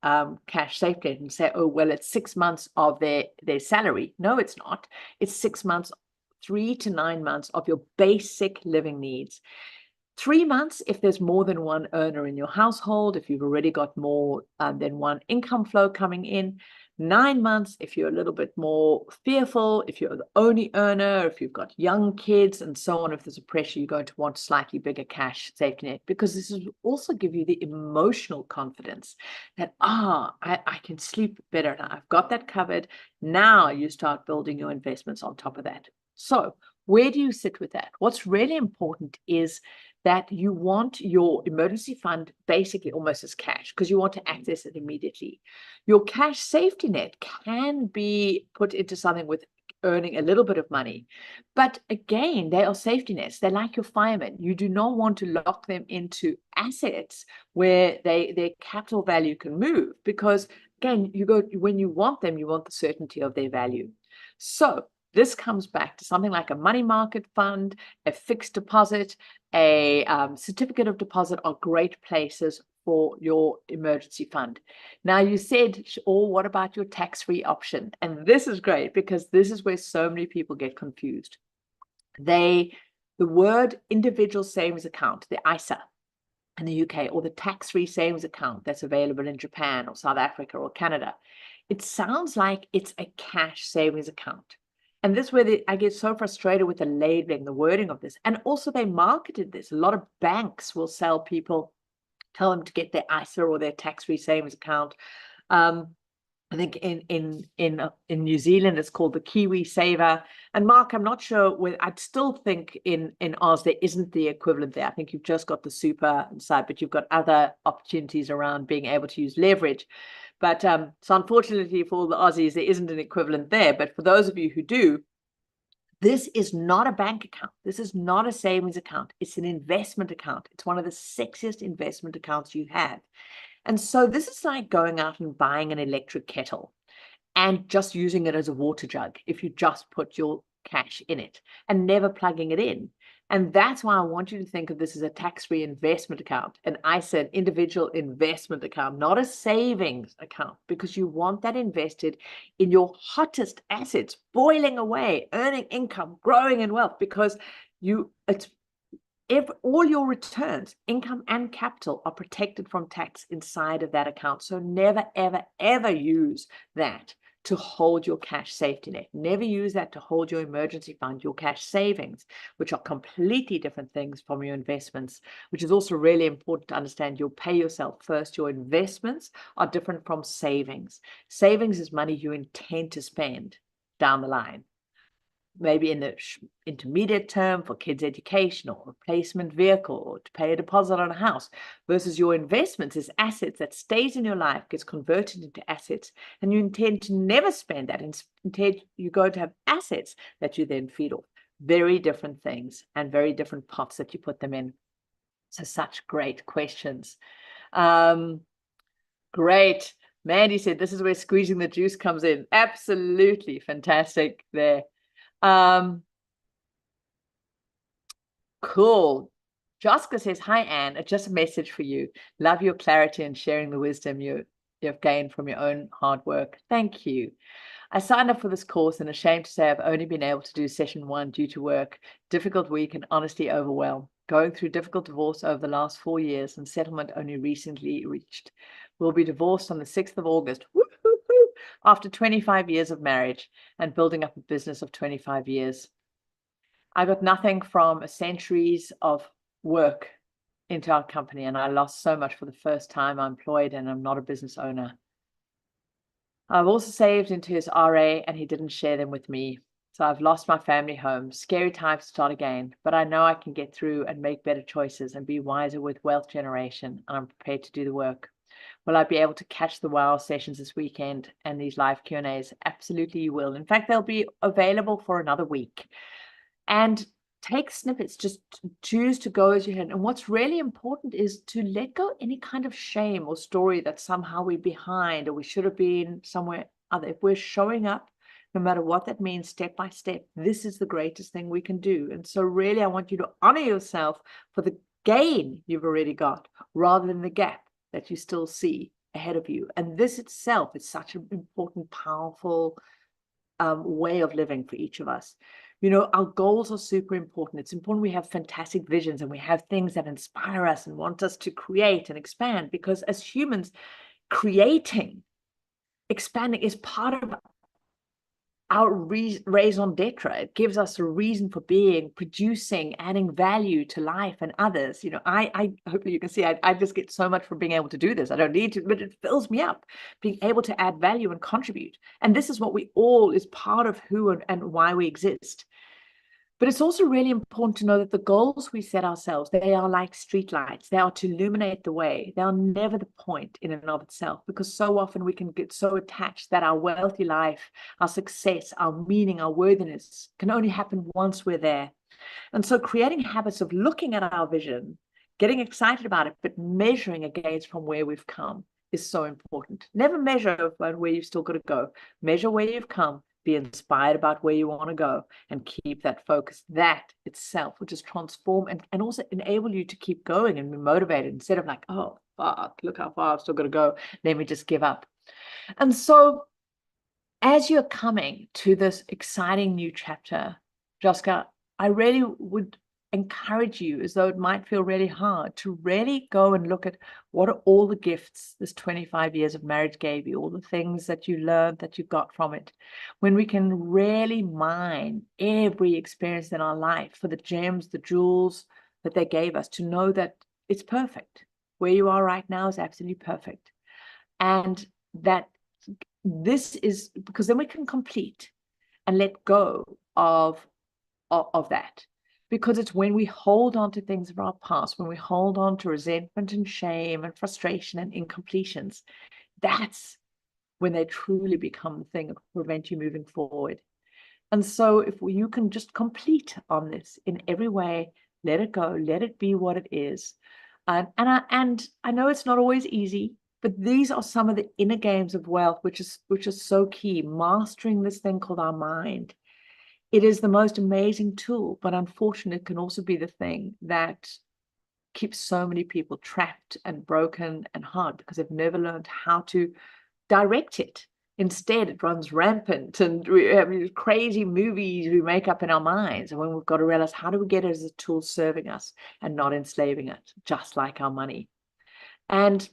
a cash safety net and say, oh, well, it's 6 months of their salary. No, it's not. It's 6 months, 3 to 9 months of your basic living needs. 3 months if there's more than one earner in your household, if you've already got more than one income flow coming in. 9 months if you're a little bit more fearful, if you're the only earner, if you've got young kids and so on. If there's a pressure, you're going to want slightly bigger cash safety net, because this will also give you the emotional confidence that, I can sleep better now. I've got that covered. Now you start building your investments on top of that. So where do you sit with that? What's really important is that you want your emergency fund basically almost as cash, because you want to access it immediately. Your cash safety net can be put into something with earning a little bit of money. But again, they are safety nets. They're like your firemen. You do not want to lock them into assets where their capital value can move, because again, when you want them, you want the certainty of their value. So This comes back to something like a money market fund, a fixed deposit, a certificate of deposit are great places for your emergency fund. Now you said, what about your tax-free option? And this is great because this is where so many people get confused. The word individual savings account, the ISA in the UK, or the tax-free savings account that's available in Japan or South Africa or Canada, it sounds like it's a cash savings account. And this is where I get so frustrated with the labeling, the wording of this. And also they marketed this. A lot of banks will sell people, tell them to get their ISA or their tax-free savings account. I think in New Zealand, it's called the Kiwi Saver. And Mark, I'm not sure I'd still think in Oz, there isn't the equivalent there. I think you've just got the super side, but you've got other opportunities around being able to use leverage. But so unfortunately for all the Aussies, there isn't an equivalent there. But for those of you who do, this is not a bank account. This is not a savings account. It's an investment account. It's one of the sexiest investment accounts you have. And so this is like going out and buying an electric kettle and just using it as a water jug if you just put your cash in it and never plugging it in. And that's why I want you to think of this as a tax-free investment account. And I said individual investment account, not a savings account, because you want that invested in your hottest assets, boiling away, earning income, growing in wealth, because all your returns, income and capital, are protected from tax inside of that account. So never, ever, ever use that to hold your cash safety net. Never use that to hold your emergency fund, your cash savings, which are completely different things from your investments, which is also really important to understand. You'll pay yourself first. Your investments are different from savings. Savings is money you intend to spend down the line, maybe in the intermediate term for kids' education or replacement vehicle or to pay a deposit on a house, versus your investments is assets that stays in your life, gets converted into assets, and you intend to never spend that. Instead, you're going to have assets that you then feed off. Very different things and very different pots that you put them in. So such great questions. Great. Mandy said, this is where squeezing the juice comes in. Absolutely fantastic there. Cool. Jessica says, hi, Anne. Just a message for you. Love your clarity and sharing the wisdom you've gained from your own hard work. Thank you. I signed up for this course and ashamed to say I've only been able to do session 1 due to work. Difficult week and honestly overwhelmed. Going through difficult divorce over the last 4 years and settlement only recently reached. We'll be divorced on the 6th of August. Woo-hoo-hoo! After 25 years of marriage and building up a business of 25 years. I got nothing from centuries of work into our company, and I lost so much for the first time I'm employed and I'm not a business owner. I've also saved into his RA and he didn't share them with me. So I've lost my family home. Scary time to start again, but I know I can get through and make better choices and be wiser with wealth generation, and I'm prepared to do the work. Will I be able to catch the WOW sessions this weekend and these live Q&As? Absolutely, you will. In fact, they'll be available for another week. And take snippets, just choose to go as you had. And what's really important is to let go any kind of shame or story that somehow we're behind or we should have been somewhere other. If we're showing up, no matter what that means, step by step, this is the greatest thing we can do. And so really, I want you to honor yourself for the gain you've already got rather than the gap that you still see ahead of you. And this itself is such an important, powerful way of living for each of us. You know, our goals are super important. It's important we have fantastic visions and we have things that inspire us and want us to create and expand, because as humans, creating, expanding is part of our raison d'etre. It gives us a reason for being, producing, adding value to life and others. You know, I hopefully you can see, I just get so much from being able to do this. I don't need to, but it fills me up, being able to add value and contribute. And this is what we all is part of who and why we exist. But it's also really important to know that the goals we set ourselves, they are like streetlights. They are to illuminate the way. They are never the point in and of itself, because so often we can get so attached that our wealthy life, our success, our meaning, our worthiness can only happen once we're there. And so creating habits of looking at our vision, getting excited about it, but measuring against from where we've come is so important. Never measure where you've still got to go. Measure where you've come. be inspired about where you want to go, and keep that focus. That itself will just transform and also enable you to keep going and be motivated, instead of like, oh, fuck, look how far I've still got to go. Let me just give up. And so as you're coming to this exciting new chapter, Joska, I really would encourage you, as though it might feel really hard, to really go and look at what are all the gifts this 25 years of marriage gave you, all the things that you learned, that you got from it. When we can really mine every experience in our life for the gems, the jewels that they gave us, to know that it's perfect. Where you are right now is absolutely perfect. And that this is because then we can complete and let go of that. Because it's when we hold on to things of our past, when we hold on to resentment and shame and frustration and incompletions, that's when they truly become the thing that will prevent you moving forward. And so if you can just complete on this in every way, let it go, let it be what it is. And I know it's not always easy, but these are some of the inner games of wealth, which is so key. Mastering this thing called our mind. It is the most amazing tool, but unfortunately, it can also be the thing that keeps so many people trapped and broken and hard, because they've never learned how to direct it. Instead, it runs rampant, and we have these crazy movies we make up in our minds. And when we've got to realize, how do we get it as a tool serving us and not enslaving it, just like our money? And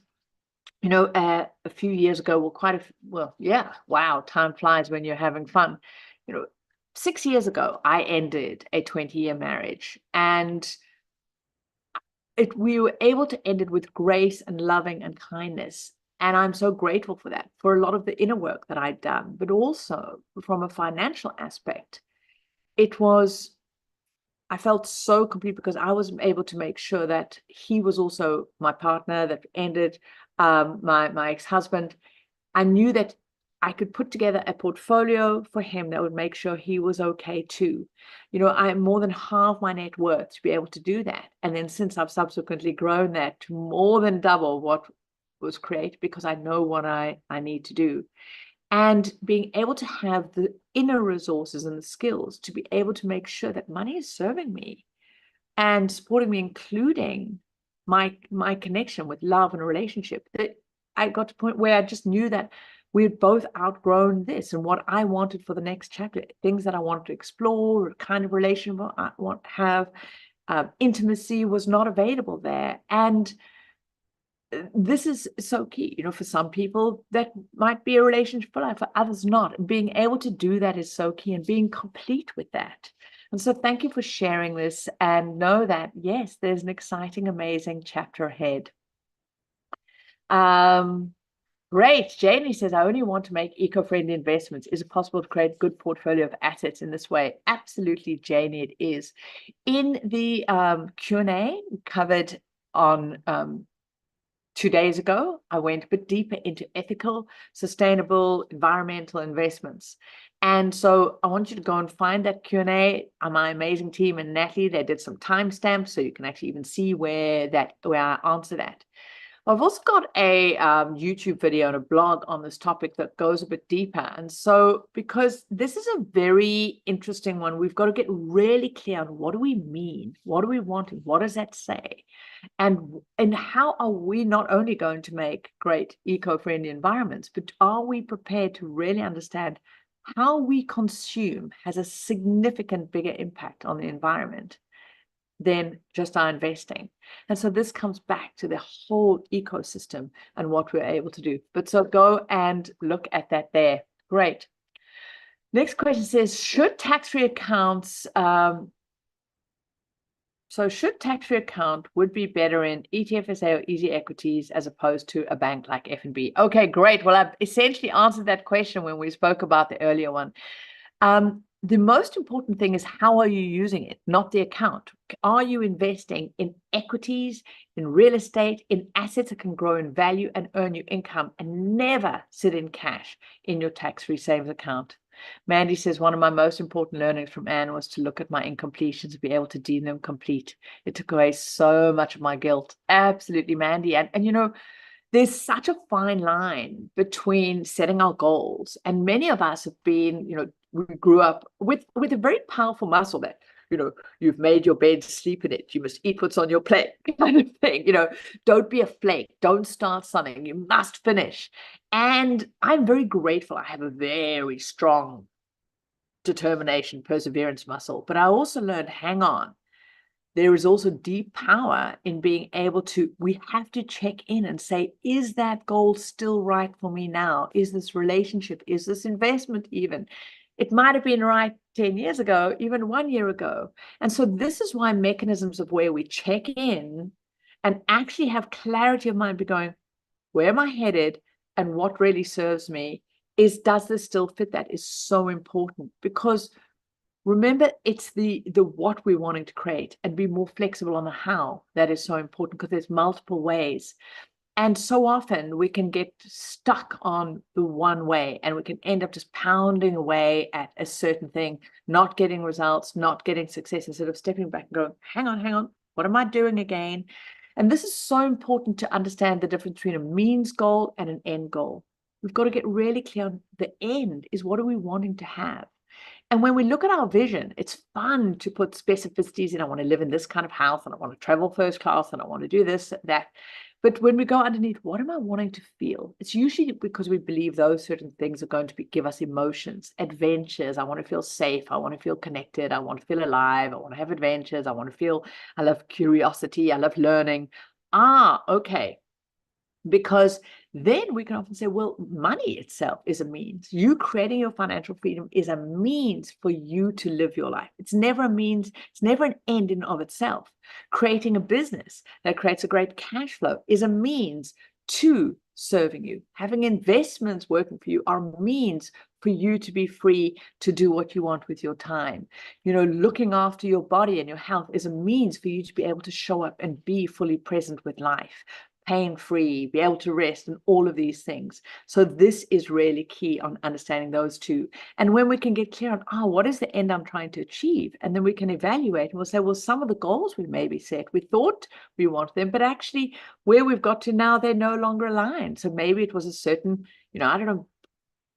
a few years ago, wow, time flies when you're having fun. 6 years ago, I ended a 20-year marriage, and we were able to end it with grace and loving and kindness. And I'm so grateful for that, for a lot of the inner work that I'd done, but also from a financial aspect. I felt so complete, because I was able to make sure that he was also my partner that ended, my ex-husband. I knew that I could put together a portfolio for him that would make sure he was okay too. I'm more than half my net worth to be able to do that. And then since I've subsequently grown that to more than double what was created, because I know what I need to do. And being able to have the inner resources and the skills to be able to make sure that money is serving me and supporting me, including my connection with love and a relationship. That I got to a point where I just knew that we had both outgrown this and what I wanted for the next chapter, things that I wanted to explore, kind of relationship I want to have. Intimacy was not available there. And this is so key. For some people, that might be a relationship for life, for others not. And being able to do that is so key, and being complete with that. And so thank you for sharing this, and know that, yes, there's an exciting, amazing chapter ahead. Great. Janie says, I only want to make eco-friendly investments. Is it possible to create a good portfolio of assets in this way? Absolutely, Janie, it is. In the Q&A covered on 2 days ago, I went a bit deeper into ethical, sustainable, environmental investments. And so I want you to go and find that Q&A. My amazing team and Natalie, they did some timestamps, so you can actually even see where I answer that. I've also got a YouTube video and a blog on this topic that goes a bit deeper. And so, because this is a very interesting one, we've got to get really clear on what do we mean? What do we want? What does that say? And how are we not only going to make great eco-friendly environments, but are we prepared to really understand how we consume has a significant bigger impact on the environment than just our investing? And so this comes back to the whole ecosystem and what we're able to do. But so go and look at that there. Great. Next question says, should tax-free accounts, should tax-free account would be better in ETFSA or easy equities as opposed to a bank like FNB? Okay, great. Well, I've essentially answered that question when we spoke about the earlier one. The most important thing is, how are you using it, not the account? Are you investing in equities, in real estate, in assets that can grow in value and earn you income, and never sit in cash in your tax-free savings account? Mandy says, one of my most important learnings from Anne was to look at my incompletions and be able to deem them complete. It took away so much of my guilt. Absolutely, Mandy. And there's such a fine line between setting our goals. And many of us have been, we grew up with a very powerful muscle that, you've made your bed, sleep in it. You must eat what's on your plate, kind of thing. Don't be a flake. Don't start something. You must finish. And I'm very grateful. I have a very strong determination, perseverance muscle. But I also learned, hang on, there is also deep power in being able to, we have to check in and say, is that goal still right for me now? Is this relationship, is this investment even? It might have been right 10 years ago, even 1 year ago. And so this is why mechanisms of where we check in and actually have clarity of mind, be going, where am I headed and what really serves me, does this still fit? That is so important, because remember, it's the what we're wanting to create, and be more flexible on the how. That is so important, because there's multiple ways. And so often we can get stuck on the one way, and we can end up just pounding away at a certain thing, not getting results, not getting success, instead of stepping back and going, hang on, what am I doing again? And this is so important to understand the difference between a means goal and an end goal. We've got to get really clear on the end is, what are we wanting to have? And when we look at our vision, it's fun to put specificities in. I want to live in this kind of house, and I want to travel first class, and I want to do this, that. But when we go underneath, what am I wanting to feel? It's usually because we believe those certain things are going to give us emotions, adventures. I want to feel safe. I want to feel connected. I want to feel alive. I want to have adventures. I love curiosity. I love learning. Okay. Because then we can often say, well, money itself is a means. You creating your financial freedom is a means for you to live your life. It's never a means, it's never an end in of itself. Creating a business that creates a great cash flow is a means to serving you. Having investments working for you are means for you to be free to do what you want with your time. Looking after your body and your health is a means for you to be able to show up and be fully present with life, pain-free, be able to rest, and all of these things. So this is really key on understanding those two. And when we can get clear on, what is the end I'm trying to achieve? And then we can evaluate, and we'll say, well, some of the goals we maybe set, we thought we wanted them, but actually where we've got to now, they're no longer aligned. So maybe it was a certain, I don't know,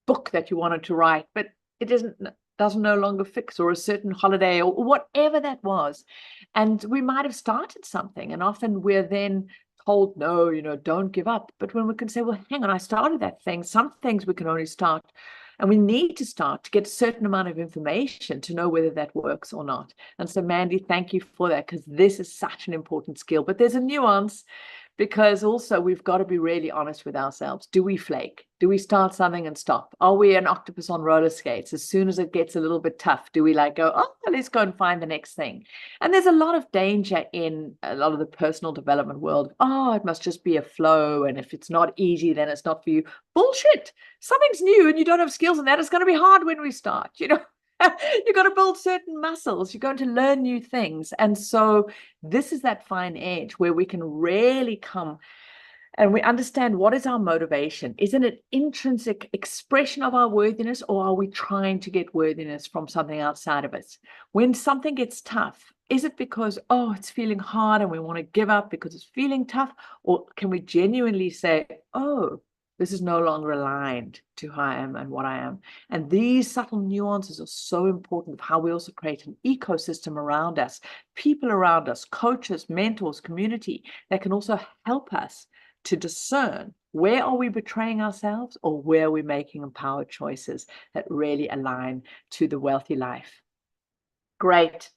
book that you wanted to write, but it doesn't no longer fix, or a certain holiday, or whatever that was. And we might have started something, and often we're then told, no, don't give up. But when we can say, well, hang on, I started that thing. Some things we can only start, and we need to start to get a certain amount of information to know whether that works or not. And so, Mandy, thank you for that, because this is such an important skill. But there's a nuance, because also we've got to be really honest with ourselves. Do we flake? Do we start something and stop? Are we an octopus on roller skates? As soon as it gets a little bit tough, do we go, let's go and find the next thing? And there's a lot of danger in a lot of the personal development world. It must just be a flow. And if it's not easy, then it's not for you. Bullshit. Something's new and you don't have skills in that. It's going to be hard when we start, You've got to build certain muscles. You're going to learn new things. And so this is that fine edge where we can really come and we understand, what is our motivation? Is it an intrinsic expression of our worthiness, or are we trying to get worthiness from something outside of us? When something gets tough, is it because, it's feeling hard and we want to give up because it's feeling tough? Or can we genuinely say, this is no longer aligned to who I am and what I am? And these subtle nuances are so important, of how we also create an ecosystem around us, people around us, coaches, mentors, community, that can also help us to discern, where are we betraying ourselves, or where are we making empowered choices that really align to the wealthy life? Great.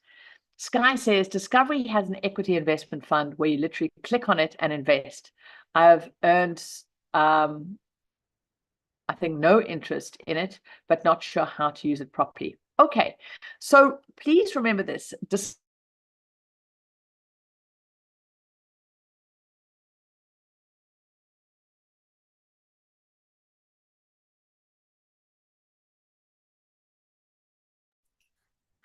Sky says, Discovery has an equity investment fund where you literally click on it and invest. I've earned I think no interest in it, but not sure how to use it properly. Okay, so please remember this.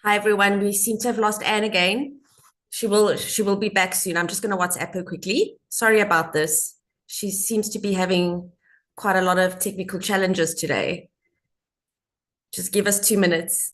Hi everyone. We seem to have lost Anne again. She will be back soon. I'm just going to WhatsApp her quickly. Sorry about this. She seems to be having quite a lot of technical challenges today. Just give us 2 minutes.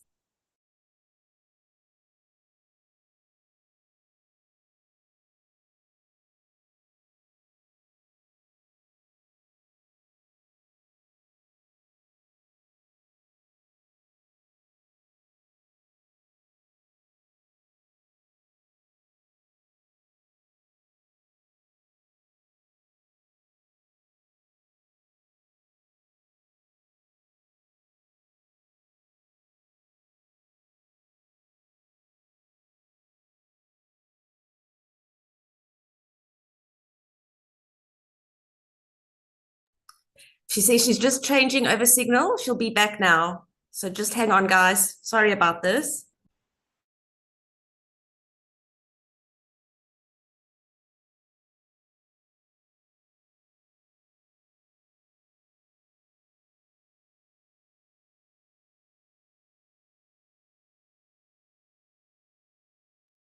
She says she's just changing over signal. She'll be back now. So just hang on, guys. Sorry about this.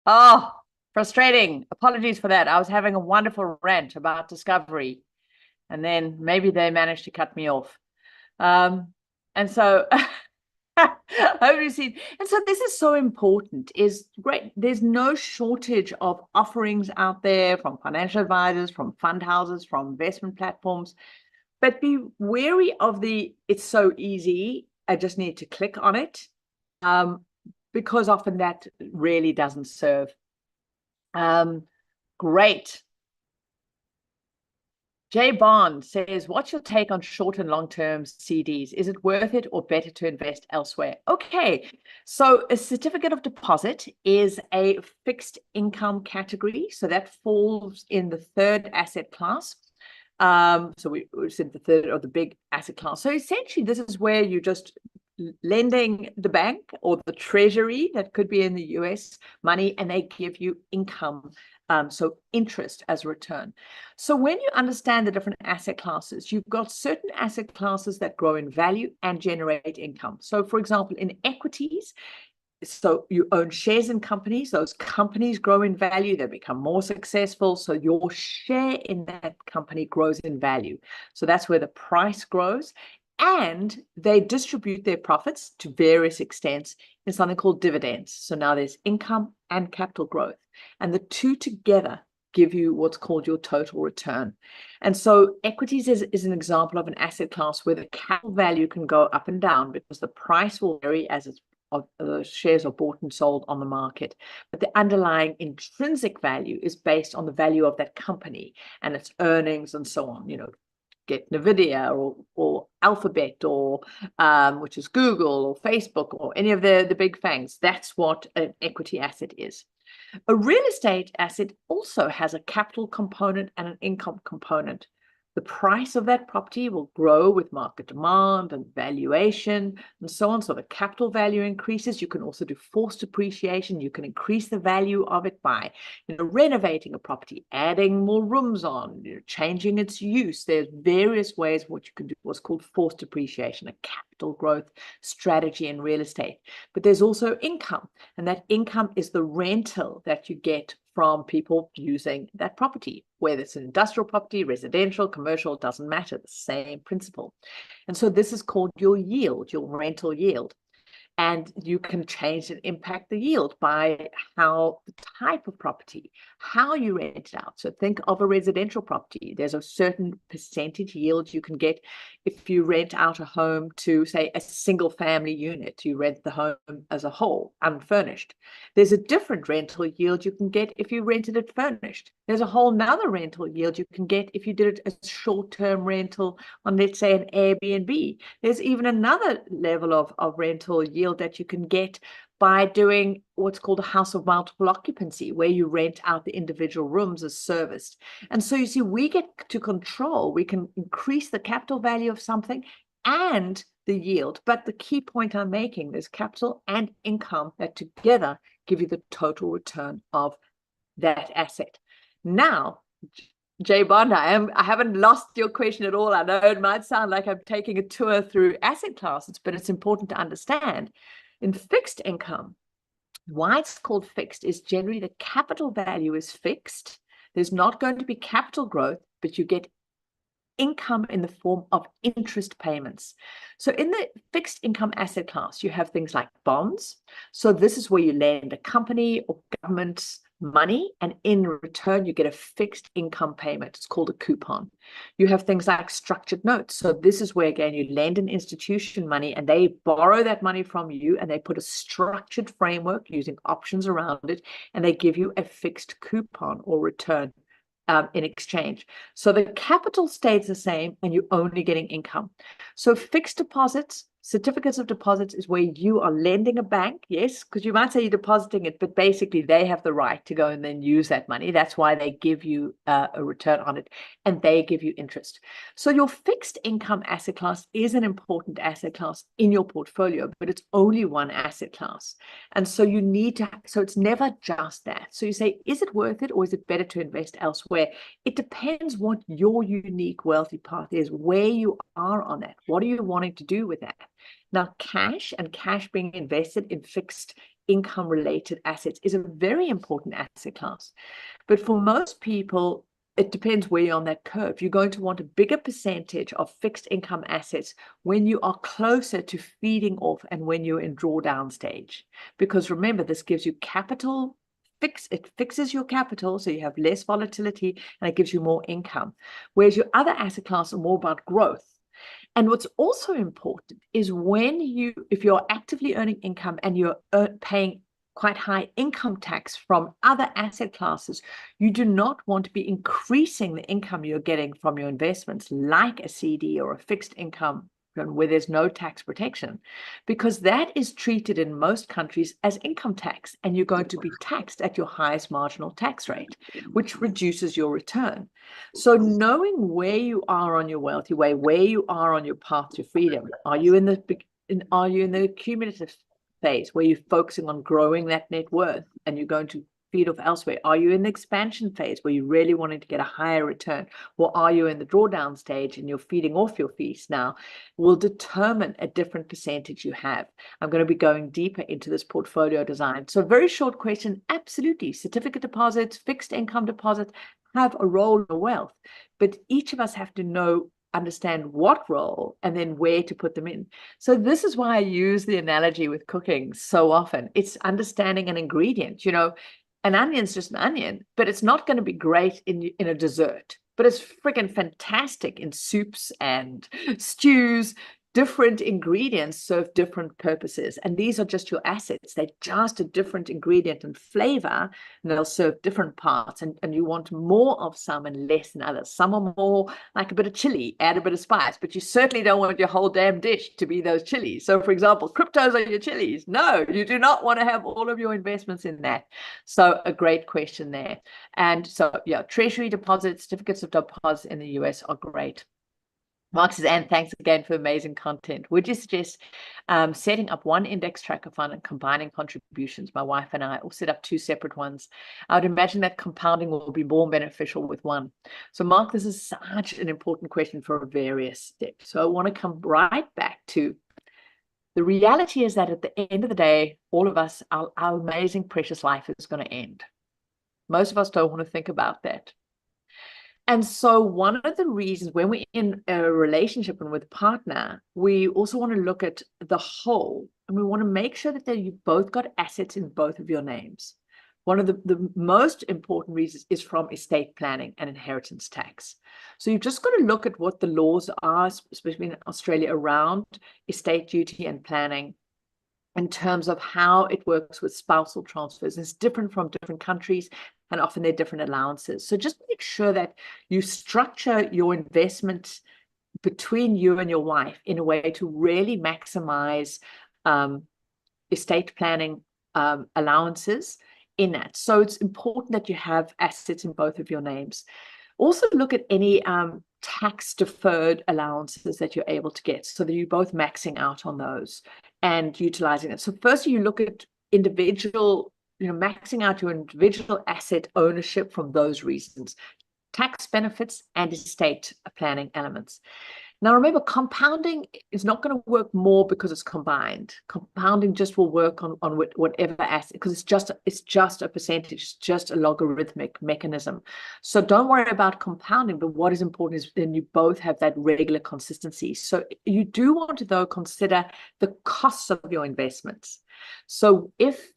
Oh, frustrating. Apologies for that. I was having a wonderful rant about Discovery, and then maybe they managed to cut me off. And so hope you've seen. And so this is so important, is great. There's no shortage of offerings out there from financial advisors, from fund houses, from investment platforms. But be wary of the it's so easy, I just need to click on it. Because often that really doesn't serve. Great. Jay Bond says, what's your take on short and long-term CDs? Is it worth it or better to invest elsewhere? Okay, so a certificate of deposit is a fixed income category. So that falls in the third asset class. So we said the third of the big asset class. So essentially, this is where you just lending the bank or the treasury that could be in the US money, and they give you income. So interest as a return. So when you understand the different asset classes, you've got certain asset classes that grow in value and generate income. So for example, in equities, so you own shares in companies, those companies grow in value, they become more successful. So your share in that company grows in value. So that's where the price grows. And they distribute their profits to various extents in something called dividends. So now there's income and capital growth. And the two together give you what's called your total return. And so equities is an example of an asset class where the capital value can go up and down because the price will vary as the shares are bought and sold on the market. But the underlying intrinsic value is based on the value of that company and its earnings and so on. Get NVIDIA or Alphabet or which is Google or Facebook or any of the big fangs. That's what an equity asset is. A real estate asset also has a capital component and an income component. The price of that property will grow with market demand and valuation and so on. So the capital value increases. You can also do forced appreciation. You can increase the value of it by renovating a property, adding more rooms on, changing its use. There's various ways what you can do what's called forced appreciation, a capital growth strategy in real estate. But there's also income, and that income is the rental that you get from people using that property, whether it's an industrial property, residential, commercial, it doesn't matter, the same principle. And so this is called your yield, your rental yield. And you can change and impact the yield by how the type of property, how you rent it out. So think of a residential property. There's a certain percentage yield you can get if you rent out a home to, say, a single family unit. You rent the home as a whole, unfurnished. There's a different rental yield you can get if you rented it furnished. There's a whole nother rental yield you can get if you did it as short-term rental on, let's say, an Airbnb. There's even another level of rental yield that you can get by doing what's called a house of multiple occupancy, where you rent out the individual rooms as serviced. And so you see, we get to control, we can increase the capital value of something and the yield. But the key point I'm making, there's capital and income that together give you the total return of that asset. Now, Jay Bond, I haven't lost your question at all. I know it might sound like I'm taking a tour through asset classes, but it's important to understand in fixed income, why it's called fixed is generally the capital value is fixed. There's not going to be capital growth, but you get income in the form of interest payments. So in the fixed income asset class, you have things like bonds. So this is where you lend a company or government money, and in return, you get a fixed income payment. It's called a coupon. You have things like structured notes. So this is where, again, you lend an institution money and they borrow that money from you and they put a structured framework using options around it, and they give you a fixed coupon or return in exchange. So the capital stays the same and you're only getting income. So fixed deposits, Certificates of deposits is where you are lending a bank, yes, because you might say you're depositing it, but basically they have the right to go and then use that money. That's why they give you a return on it, and they give you interest. So your fixed income asset class is an important asset class in your portfolio, but it's only one asset class. And so you need to, so it's never just that. So you say, is it worth it, or is it better to invest elsewhere? It depends what your unique wealthy path is, where you are on that. What are you wanting to do with that? Now, cash and cash being invested in fixed income related assets is a very important asset class. But for most people, it depends where you're on that curve. You're going to want a bigger percentage of fixed income assets when you are closer to feeding off and when you're in drawdown stage. Because remember, this gives you capital. It fixes your capital, so you have less volatility and it gives you more income. Whereas your other asset class are more about growth. And what's also important is if you're actively earning income and you're paying quite high income tax from other asset classes, you do not want to be increasing the income you're getting from your investments, like a CD or a fixed income where there's no tax protection, because that is treated in most countries as income tax, and you're going to be taxed at your highest marginal tax rate, which reduces your return. So knowing where you are on your wealthy way, where you are on your path to freedom, are you in the cumulative phase where you're focusing on growing that net worth and you're going to feed off elsewhere? Are you in the expansion phase where you're really wanting to get a higher return? Or are you in the drawdown stage and you're feeding off your fees now? Will determine a different percentage you have. I'm going to be going deeper into this portfolio design. So very short question, absolutely. Certificate deposits, fixed income deposits have a role in wealth, but each of us have to understand what role and then where to put them in. So this is why I use the analogy with cooking so often. It's understanding an ingredient. An onion's just an onion, but it's not going to be great in a dessert, but it's freaking fantastic in soups and stews. Different ingredients serve different purposes, and these are just your assets. They're just a different ingredient and flavor, and they'll serve different parts, and you want more of some and less than others. Some are more like a bit of chili, add a bit of spice, but you certainly don't want your whole damn dish to be those chilies. So for example, cryptos are your chilies. No, you do not want to have all of your investments in that. So a great question there. And so yeah, treasury deposits, certificates of deposit in the US are great. Mark says, Anne, thanks again for amazing content. Would you suggest setting up one index tracker fund and combining contributions, my wife and I, or set up two separate ones? I would imagine that compounding will be more beneficial with one. So Mark, this is such an important question for various steps. So I want to come right back to the reality is that at the end of the day, all of us, our amazing, precious life is going to end. Most of us don't want to think about that. And so one of the reasons when we're in a relationship and with a partner, we also want to look at the whole, and we want to make sure that you've both got assets in both of your names. One of the most important reasons is from estate planning and inheritance tax. So you've just got to look at what the laws are, especially in Australia, around estate duty and planning in terms of how it works with spousal transfers. It's different from different countries, and often they're different allowances. So just make sure that you structure your investment between you and your wife in a way to really maximize estate planning allowances in that. So it's important that you have assets in both of your names. Also look at any tax deferred allowances that you're able to get so that you're both maxing out on those and utilizing it. So first you look at individual, maxing out your individual asset ownership from those reasons, tax benefits and estate planning elements. Now, remember, compounding is not going to work more because it's combined. Compounding just will work on whatever asset, because it's just a percentage, it's just a logarithmic mechanism. So don't worry about compounding, but what is important is then you both have that regular consistency. So you do want to, though, consider the costs of your investments. So if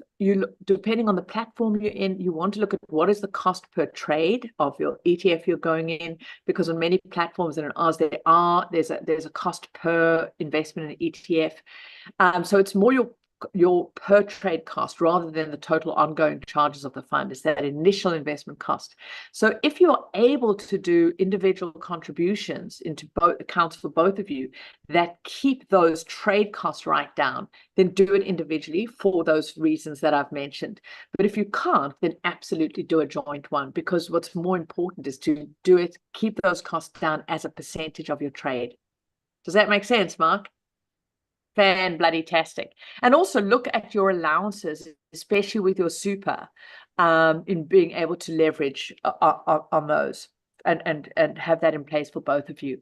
depending on the platform you're in, you want to look at what is the cost per trade of your ETF you're going in, because on many platforms and in ours, there's a cost per investment in an ETF. So it's more your your per trade cost rather than the total ongoing charges of the fund. Is that initial investment cost. So if you're able to do individual contributions into both accounts for both of you that keep those trade costs right down, then do it individually for those reasons that I've mentioned. But if you can't, then absolutely do a joint one, because what's more important is to do it, keep those costs down as a percentage of your trade. Does that make sense, Mark? Fan-bloody-tastic. And also look at your allowances, especially with your super, in being able to leverage on those and have that in place for both of you.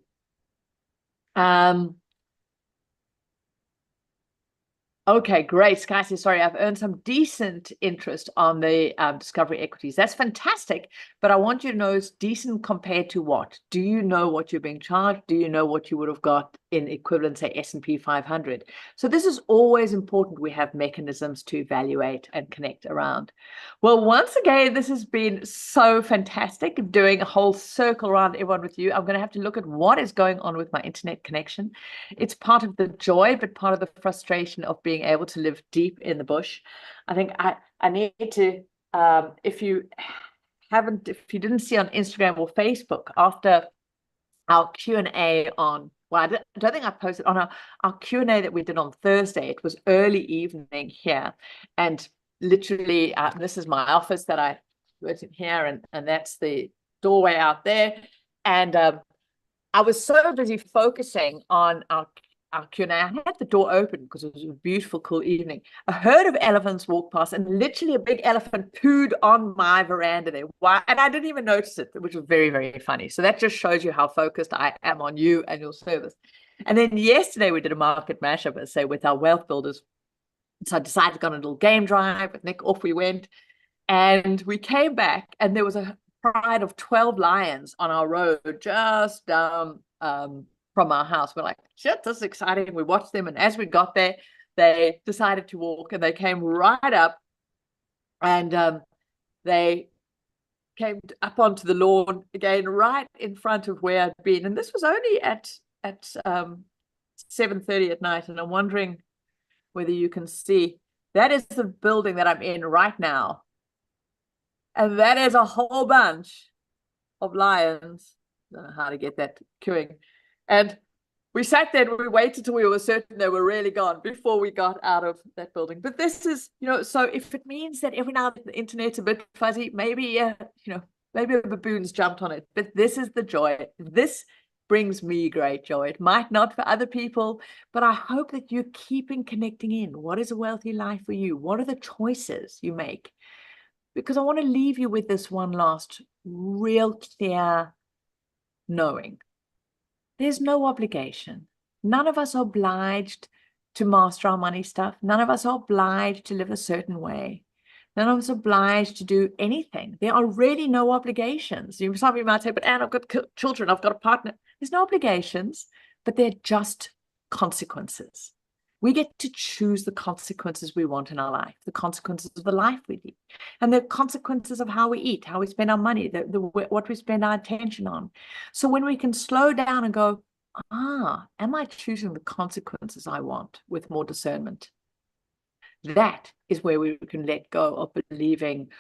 Okay, great. Sky says, sorry, I've earned some decent interest on the Discovery equities. That's fantastic. But I want you to know it's decent compared to what? Do you know what you're being charged? Do you know what you would have got in equivalent, say, S&P 500? So this is always important. We have mechanisms to evaluate and connect around. Well, once again, this has been so fantastic, doing a whole circle around everyone with you. I'm going to have to look at what is going on with my internet connection. It's part of the joy, but part of the frustration of being able to live deep in the bush. I think I need to, if you didn't see on Instagram or Facebook, after our Q&A on, well, I don't think I posted on our Q&A that we did on Thursday. It was early evening here, and literally this is my office that I worked in here, and that's the doorway out there. And I was so busy focusing on our Q&A. I had the door open because it was a beautiful, cool evening. A herd of elephants walked past, and literally a big elephant pooed on my veranda there. Why? And I didn't even notice it, which was very, very funny. So that just shows you how focused I am on you and your service. And then yesterday we did a market mashup, let's say, with our wealth builders. So I decided to go on a little game drive with Nick. Off we went. And we came back, and there was a pride of 12 lions on our road just down from our house. We're like, shit, this is exciting. We watched them, and as we got there, they decided to walk, and they came right up, and they came up onto the lawn again, right in front of where I'd been. And this was only at 7:30 at night, and I'm wondering whether you can see. That is the building that I'm in right now. And that is a whole bunch of lions. I don't know how to get that queuing. And we sat there and we waited till we were certain they were really gone before we got out of that building. But this is, so if it means that every now and then the internet's a bit fuzzy, maybe, maybe a baboon's jumped on it. But this is the joy. This brings me great joy. It might not for other people, but I hope that you're keeping connecting in. What is a wealthy life for you? What are the choices you make? Because I want to leave you with this one last real clear knowing. There's no obligation. None of us are obliged to master our money stuff. None of us are obliged to live a certain way. None of us are obliged to do anything. There are really no obligations. Some of you might say, but Anne, I've got children, I've got a partner. There's no obligations, but they're just consequences. We get to choose the consequences we want in our life, the consequences of the life we lead, and the consequences of how we eat, how we spend our money, what we spend our attention on. So when we can slow down and go, am I choosing the consequences I want with more discernment? That is where we can let go of believing,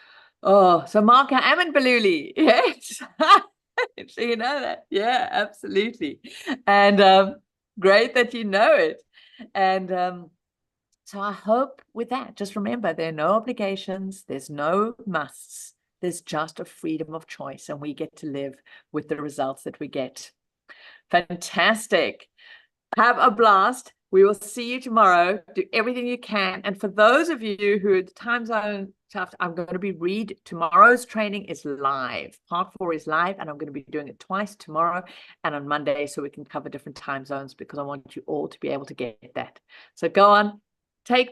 so Mark, I am in Baluli. Yes. So you know that. Yeah, absolutely. And great that you know it. And so I hope with that, just remember, there are no obligations, there's no musts, there's just a freedom of choice, and we get to live with the results that we get. Fantastic. Have a blast. We will see you tomorrow. Do everything you can. And for those of you who are time zone tough, I'm going to be tomorrow's training is live. Part 4 is live, and I'm going to be doing it twice, tomorrow and on Monday, so we can cover different time zones, because I want you all to be able to get that. So go on, take